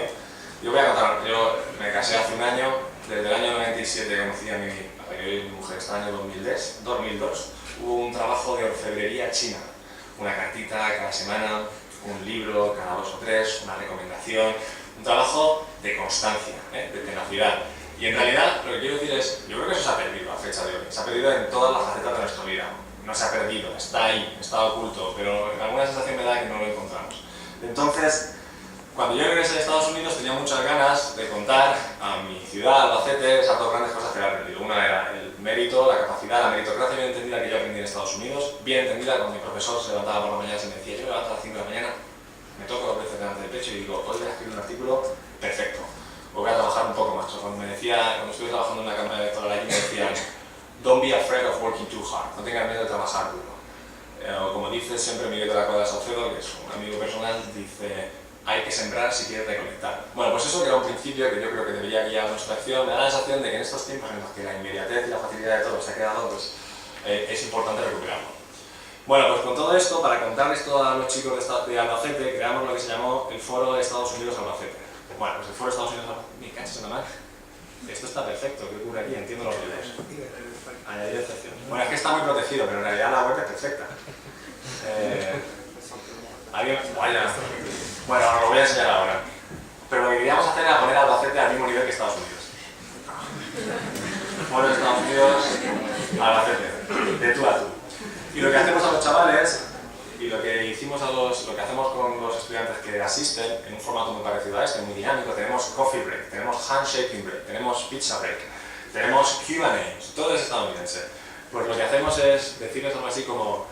yo voy a contar, yo me casé hace un año, desde el año 97 conocí a mi mujer, hasta el año 2002, hubo un trabajo de orfebrería china, una cartita cada semana, un libro cada 2 o 3, una recomendación, un trabajo de constancia, de tenacidad. Y en realidad lo que quiero decir es, yo creo que eso se ha perdido a fecha de hoy, se ha perdido en todas las facetas de nuestra vida. No se ha perdido, está ahí, está oculto, pero alguna sensación me da que no lo encontramos. Entonces, cuando yo regresé a Estados Unidos tenía muchas ganas de contar a mi ciudad, Albacete, esas dos grandes cosas que había aprendido. Una era el mérito, la capacidad, la meritocracia bien entendida que yo aprendí en Estados Unidos, bien entendida cuando mi profesor se levantaba por la mañana y me decía, yo me levanto a las 5 de la mañana, me toco 2 veces delante del pecho y digo, hoy voy a escribir un artículo perfecto, o voy a trabajar un poco más. O cuando me decía, cuando estuve trabajando en una cámara electoral allí me decían, don't be afraid of working too hard, no tengas miedo de trabajar duro. O como dice siempre Miguel de la Cuadra Saucedo, que es un amigo personal, dice, hay que sembrar si quieres recolectar. Bueno, pues eso que era un principio que yo creo que debería guiar nuestra acción, me da la sensación de que en estos tiempos en los que la inmediatez y la facilidad de todo se ha quedado, pues es importante recuperarlo. Bueno, pues con todo esto, para contarles esto a los chicos de Albacete, creamos lo que se llamó el Foro de Estados Unidos Albacete. Bueno, pues el Foro de Estados Unidos Albacete, mi cancha se mal. Esto está perfecto, ¿qué ocurre aquí? Entiendo los videos. Añadir excepción. Bueno, es que está muy protegido, pero en realidad la web es perfecta. ¿Alguien? Vaya. Bueno, os lo voy a enseñar ahora. Pero lo que queríamos hacer era poner a Albacete al mismo nivel que Estados Unidos. Foro Estados Unidos, Albacete, de tú a tú. Y lo que hacemos a los chavales, y lo que hacemos con los estudiantes que asisten en un formato muy parecido a este, muy dinámico, tenemos coffee break, tenemos handshaking break, tenemos pizza break, tenemos Q&A, todo es estadounidense. Pues lo que hacemos es decirles algo así como: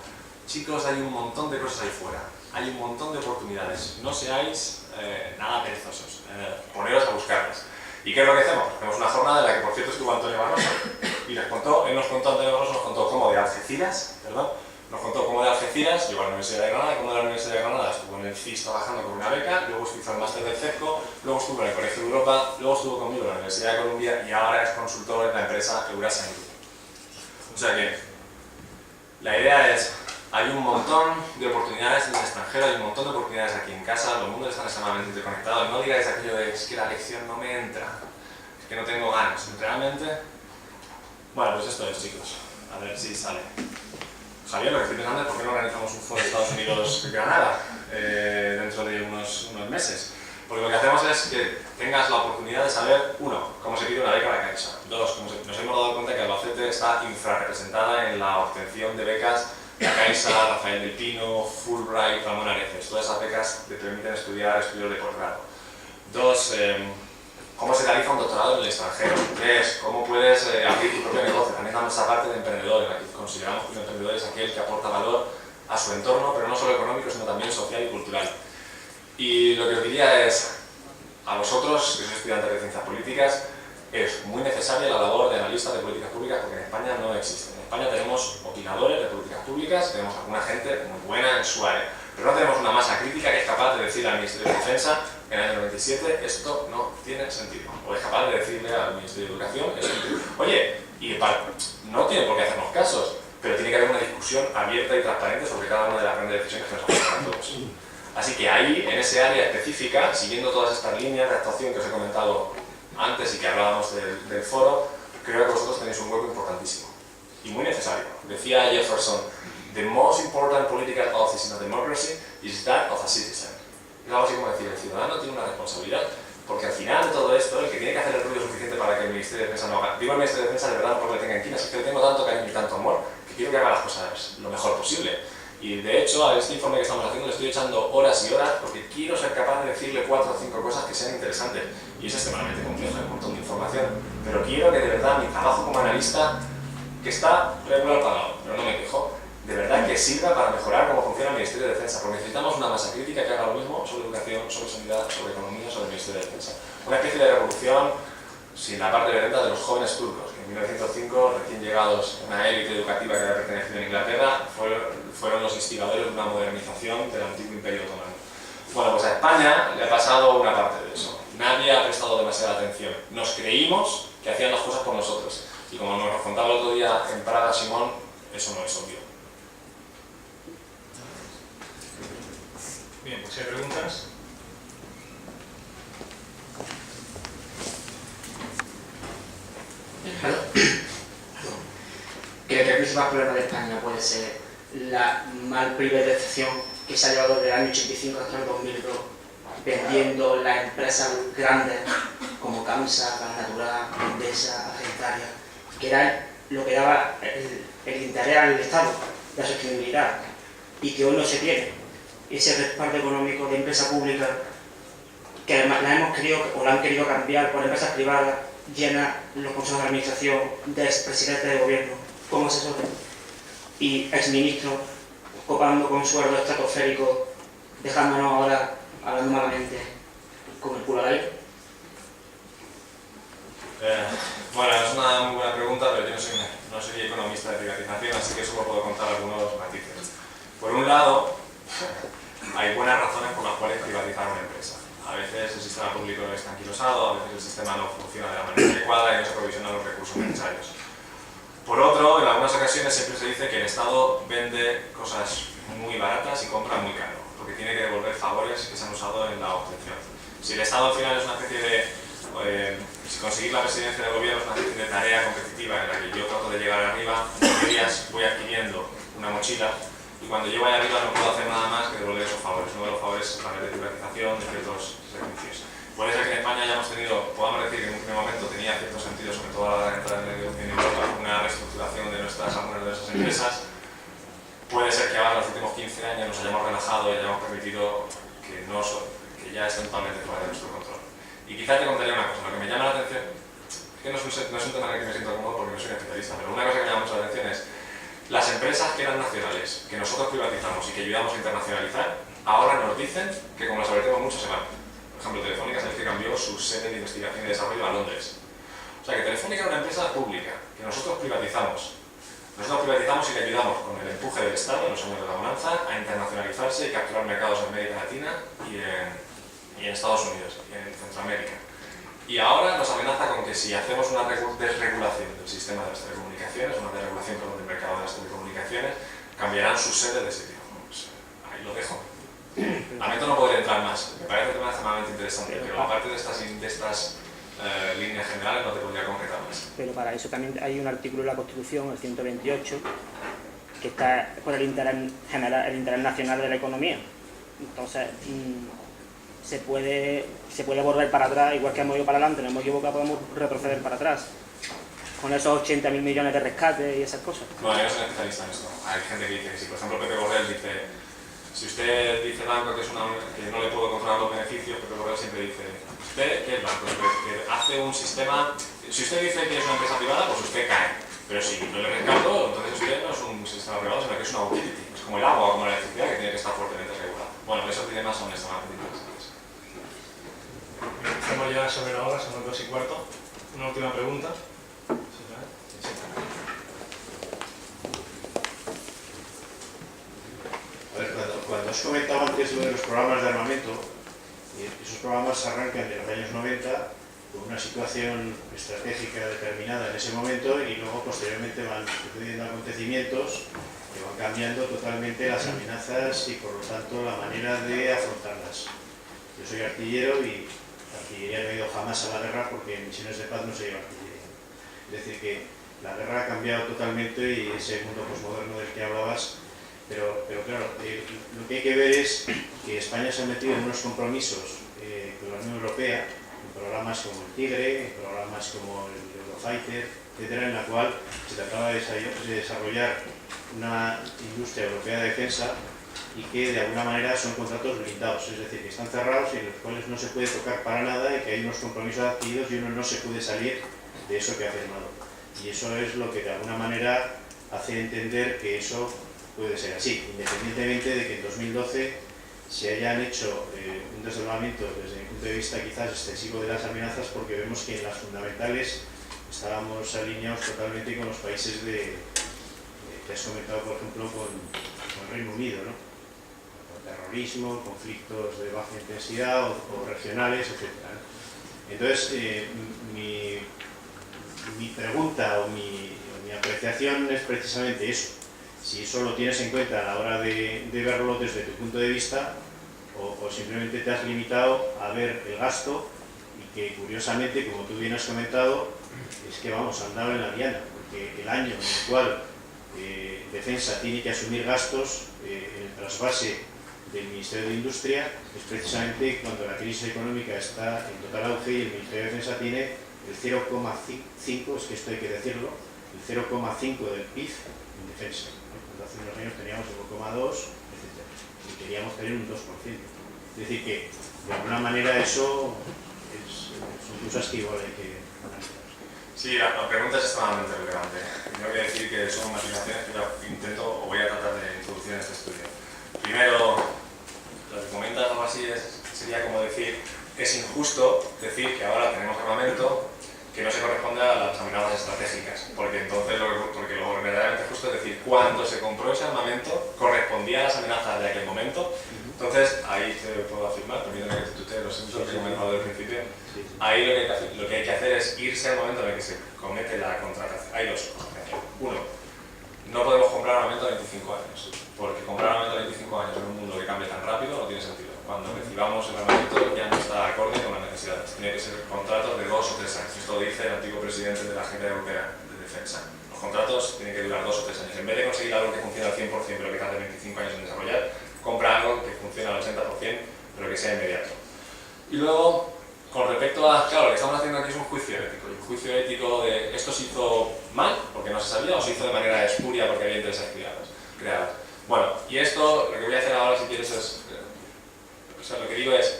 chicos, hay un montón de cosas ahí fuera, hay un montón de oportunidades, no seáis nada perezosos, poneros a buscarlas. ¿Y qué es lo que hacemos? Hacemos una jornada en la que, por cierto, estuvo Antonio Barroso y Antonio Barroso nos contó cómo de Algeciras, llegó a la Universidad de Granada, cómo de la Universidad de Granada estuvo en el CIS trabajando con una beca, luego hizo el máster del CEFCO, luego estuvo en el Colegio de Europa, luego estuvo conmigo en la Universidad de Columbia y ahora es consultor en la empresa Eurasian Group. O sea que la idea es: hay un montón de oportunidades en el extranjero, hay un montón de oportunidades aquí en casa, los mundos están extremadamente interconectados. No digáis aquello de: es que la lección no me entra, es que no tengo ganas. Realmente, bueno, pues esto es, chicos. A ver si sale. Javier, lo que estoy pensando es: ¿por qué no organizamos un foro de Estados Unidos-Granada dentro de unos meses? Porque lo que hacemos es que tengas la oportunidad de saber, uno, cómo se pide una beca a la Caixa; dos, nos hemos dado cuenta que Albacete está infrarrepresentada en la obtención de becas. La Caixa, Rafael del Pino, Fulbright, Ramón Areces, todas esas becas te permiten estudiar estudios de posgrado. Dos, cómo se realiza un doctorado en el extranjero. Tres, cómo puedes abrir tu propio negocio. También damos esa parte de emprendedor, en la que consideramos que un emprendedor es aquel que aporta valor a su entorno, pero no solo económico, sino también social y cultural. Y lo que os diría es, a vosotros, que sois estudiantes de ciencias políticas, es muy necesaria la labor de analistas de políticas públicas, porque en España no existe. En España tenemos opinadores de políticas públicas, tenemos alguna gente muy buena en su área, pero no tenemos una masa crítica que es capaz de decir al Ministerio de Defensa en el año 97: esto no tiene sentido. O es capaz de decirle al Ministerio de Educación: oye, no tiene por qué hacernos casos, pero tiene que haber una discusión abierta y transparente sobre cada una de las grandes decisiones que nos afectan a todos. Así que ahí, en ese área específica, siguiendo todas estas líneas de actuación que os he comentado antes y que hablábamos del foro, creo que vosotros tenéis un hueco importantísimo y muy necesario. Decía Jefferson: the most important political office in a democracy is that of a citizen. Es algo así como decir: el ciudadano tiene una responsabilidad, porque al final de todo esto, el que tiene que hacer el ruido suficiente para que el Ministerio de Defensa no haga. Digo el Ministerio de Defensa de verdad no porque le tenga inquina, es que le tengo tanto cariño y tanto amor que quiero que haga las cosas lo mejor posible. Y de hecho, a este informe que estamos haciendo le estoy echando horas y horas porque quiero ser capaz de decirle 4 o 5 cosas que sean interesantes. Y es extremadamente complejo, hay un montón de información. Pero quiero que de verdad mi trabajo como analista, que está regular pagado, pero no me quejo, de verdad que sirva para mejorar cómo funciona el Ministerio de Defensa. Porque necesitamos una masa crítica que haga lo mismo sobre educación, sobre sanidad, sobre economía, sobre el Ministerio de Defensa. Una especie de revolución sin la parte violenta de los jóvenes turcos, que en 1905, recién llegados, una élite educativa que había pertenecido a Inglaterra, fueron los instigadores de una modernización del antiguo Imperio Otomano. Bueno, pues a España le ha pasado una parte de eso. Nadie ha prestado demasiada atención. Nos creímos que hacían las cosas por nosotros. Y como nos contaba el otro día en Praga Simón, eso no es obvio. Bien, pues si hay preguntas. Creo que el principal problema de España puede ser la mal privatización que se ha llevado desde el año 85 hasta el 2002, vendiendo las empresas grandes como Camsa, Gas Natural, Endesa, Argentaria, que era lo que daba el interés al Estado, la sostenibilidad, y que hoy no se tiene. Ese respaldo económico de empresa pública que además la hemos querido o la han querido cambiar por empresas privadas, llena los consejos de administración de expresidentes de gobierno como asesores y exministros copando con sueldos estratosféricos, dejándonos ahora hablando malamente con el culo al aire. Bueno, es una muy buena pregunta, pero yo no soy economista de privatización, así que solo puedo contar algunos matices. Por un lado, hay buenas razones por las cuales privatizar una empresa. A veces el sistema público está anquilosado, a veces el sistema no funciona de la manera adecuada y no se provisionan los recursos necesarios. Por otro, en algunas ocasiones siempre se dice que el Estado vende cosas muy baratas y compra muy caro, porque tiene que devolver favores que se han usado en la obtención. Si el Estado al final es una especie de... si conseguir la presidencia del gobierno es una especie de tarea competitiva en la que yo trato de llegar arriba, en días voy adquiriendo una mochila y cuando llego ahí arriba no puedo hacer nada más que devolver esos favores. Uno de los favores es a través de privatización de ciertos servicios. puede ser que en España hayamos tenido, podamos decir que en un primer momento tenía cierto sentido, sobre todo a la entrada en Europa, una reestructuración de algunas de nuestras empresas. Puede ser que ahora en los últimos 15 años nos hayamos relajado y hayamos permitido que ya estén totalmente fuera de nuestro control. Y quizás te contaría una cosa, lo que me llama la atención, es que no es un tema en el que me siento cómodo porque no soy especialista, pero una cosa que me llama mucho la atención es las empresas que eran nacionales, que nosotros privatizamos y que ayudamos a internacionalizar, ahora nos dicen que como las abretemos mucho se van. Por ejemplo, Telefónica sabéis que cambió su sede de investigación y desarrollo a Londres. O sea que Telefónica era una empresa pública, que nosotros privatizamos. Nosotros privatizamos y le ayudamos con el empuje del Estado en los años de la bonanza a internacionalizarse y capturar mercados en América Latina y en Estados Unidos y en Centroamérica. Y ahora nos amenaza con que si hacemos una desregulación del sistema de las telecomunicaciones, una desregulación del mercado de las telecomunicaciones, cambiarán su sede de sitio. Pues ahí lo dejo. Lamento no poder entrar más, me parece un tema extremadamente interesante, pero aparte de estas líneas generales no te podría concretar más. Pero para eso también hay un artículo en la Constitución, el 128, que está por el interés general, el interés nacional de la economía. Entonces, se puede volver para atrás, igual que hemos ido para adelante, nos hemos equivocado, podemos retroceder para atrás. Con esos 80.000 millones de rescate y esas cosas. No, yo no soy especialista en esto. Hay gente que dice que si, por ejemplo, Pepe Borrell dice, si usted dice banco que no le puedo controlar los beneficios, Pepe Borrell siempre dice, ¿usted qué es banco? Que hace un sistema, si usted dice que es una empresa privada, pues usted cae. Pero si no le rescato, entonces usted no es un sistema privado, sino que es una utility. Es como el agua o como la electricidad que tiene que estar fuertemente regulada. Bueno, esos dilemas son extremadamente interesantes. Estamos ya sobre la hora, son las 2:15. Una última pregunta. A ver, cuando has comentado antes lo de los programas de armamento, esos programas arrancan en los años 90 con una situación estratégica determinada en ese momento y luego posteriormente van sucediendo acontecimientos que van cambiando totalmente las amenazas y por lo tanto la manera de afrontarlas. Yo soy artillero y artillería no he ido jamás a la guerra porque en misiones de paz no se lleva artillería. Es decir que la guerra ha cambiado totalmente y ese mundo posmoderno del que hablabas. Pero claro, lo que hay que ver es que España se ha metido en unos compromisos con la Unión Europea, en programas como el Tigre, en programas como el Eurofighter, etcétera, en la cual se trataba de desarrollar una industria europea de defensa y que de alguna manera son contratos blindados, es decir, que están cerrados y en los cuales no se puede tocar para nada y que hay unos compromisos adquiridos y uno no se puede salir de eso que ha firmado. Y eso es lo que de alguna manera hace entender que eso puede ser así, independientemente de que en 2012 se hayan hecho un desdoblamiento desde mi punto de vista quizás excesivo de las amenazas, porque vemos que en las fundamentales estábamos alineados totalmente con los países que has comentado, por ejemplo, con el Reino Unido, ¿no? Con terrorismo, conflictos de baja intensidad o regionales, etc. Entonces, mi pregunta o mi apreciación es precisamente eso. Si eso lo tienes en cuenta a la hora de verlo desde tu punto de vista o simplemente te has limitado a ver el gasto y que curiosamente, como tú bien has comentado, es que vamos, han dado en la diana, porque el año en el cual Defensa tiene que asumir gastos en el trasvase del Ministerio de Industria es precisamente cuando la crisis económica está en total auge y el Ministerio de Defensa tiene el 0,5, es que esto hay que decirlo, el 0,5 del PIB en defensa. Hace unos años teníamos el 1,2, etc. Y queríamos tener un 2%. Es decir, que de alguna manera eso son cosas que igual hay que analizar. Sí, la pregunta es extremadamente relevante. Tengo que decir que son matizaciones que yo intento o voy a tratar de introducir en este estudio. Primero, lo que comentas algo así sería como decir, es injusto decir que ahora tenemos armamento que no se corresponde a las amenazas estratégicas, porque entonces porque lo verdaderamente justo es decir, cuando se compró ese armamento correspondía a las amenazas de aquel momento. Entonces, ahí te puedo afirmar, permítame que te tutee los ejemplos que he comentado al principio, ahí lo que hay que hacer es irse al momento en el que se comete la contratación. Hay dos cosas que hacer. Uno, no podemos comprar armamento a 25 años, porque comprar armamento a 25 años en un mundo que cambie tan rápido no tiene sentido. Cuando recibamos el armamento ya no está acorde con las necesidades. Tiene que ser contratos de 2 o 3 años. Esto lo dice el antiguo presidente de la Agencia Europea de Defensa. Los contratos tienen que durar 2 o 3 años. En vez de conseguir algo que funcione al 100%, pero que tarde 25 años en desarrollar, compra algo que funcione al 80%, pero que sea inmediato. Y luego, Con respecto a, claro, lo que estamos haciendo aquí es un juicio ético. Un juicio ético de esto se hizo mal porque no se sabía o se hizo de manera espuria porque había intereses creadas. Bueno, y esto, lo que voy a hacer ahora si quieres es, o sea, lo que digo es,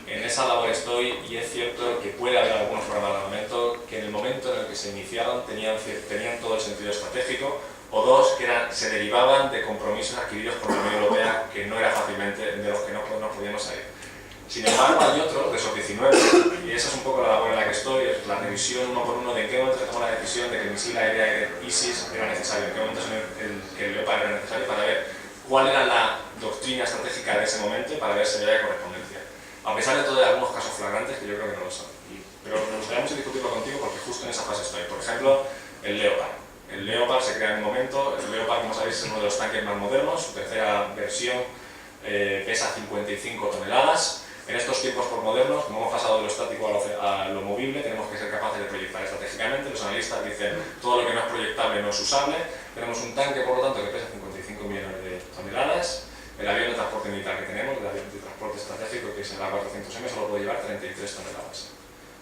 en esa labor estoy y es cierto que puede haber algunos programas de armamento que en el momento en el que se iniciaron tenían todo el sentido estratégico, o dos, que se derivaban de compromisos adquiridos por la Unión Europea que no era fácilmente, de los que no podíamos salir. Sin embargo, hay otro, de esos 19, y esa es un poco la labor en la que estoy, es la revisión uno por uno de en qué momento se tomó la decisión de que el misil aéreo ISIS era necesario, en qué momento el Leopard era necesario, para ver cuál era la doctrina estratégica de ese momento, para ver si había correspondencia. A pesar de todo, hay algunos casos flagrantes que yo creo que no lo son. Pero me gustaría mucho discutirlo contigo porque justo en esa fase estoy. Por ejemplo, el Leopard. El Leopard se crea en un momento, el Leopard, como sabéis, es uno de los tanques más modernos, su tercera versión pesa 55 toneladas. En estos tiempos postmodernos, como hemos pasado de lo estático a lo movible, tenemos que ser capaces de proyectar estratégicamente. Los analistas dicen todo lo que no es proyectable no es usable. Tenemos un tanque, por lo tanto, que pesa 55 millones de toneladas. El avión de transporte militar que tenemos, el avión de transporte estratégico, que es el A400M, solo puede llevar 33 toneladas.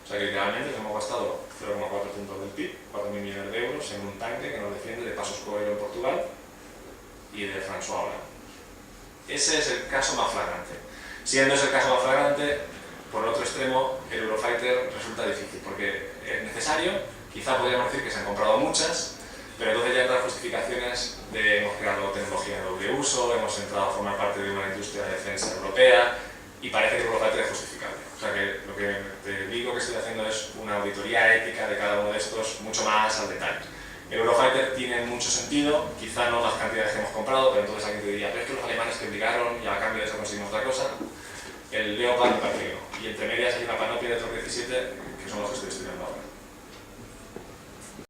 O sea que literalmente hemos gastado 0,4 puntos del PIB, 4.000 millones de euros, en un tanque que nos defiende de Pasos Coelho en Portugal y de François Hollande. Ese es el caso más flagrante. Siendo ese el caso más flagrante, por el otro extremo, el Eurofighter resulta difícil, porque es necesario, quizá podríamos decir que se han comprado muchas, pero entonces ya entran justificaciones de hemos creado tecnología de doble uso, hemos entrado a formar parte de una industria de defensa europea, y parece que el Eurofighter es justificable. O sea que lo que te digo que estoy haciendo es una auditoría ética de cada uno de estos mucho más al detalle. El Eurofighter tiene mucho sentido, quizá no las cantidades que hemos comprado, pero entonces alguien te diría, pero es que los alemanes te obligaron y a cambio de eso conseguimos otra cosa. El Leopard me parece que no. Y entre medias hay una panoplia de otros 17 que son los que estoy estudiando ahora.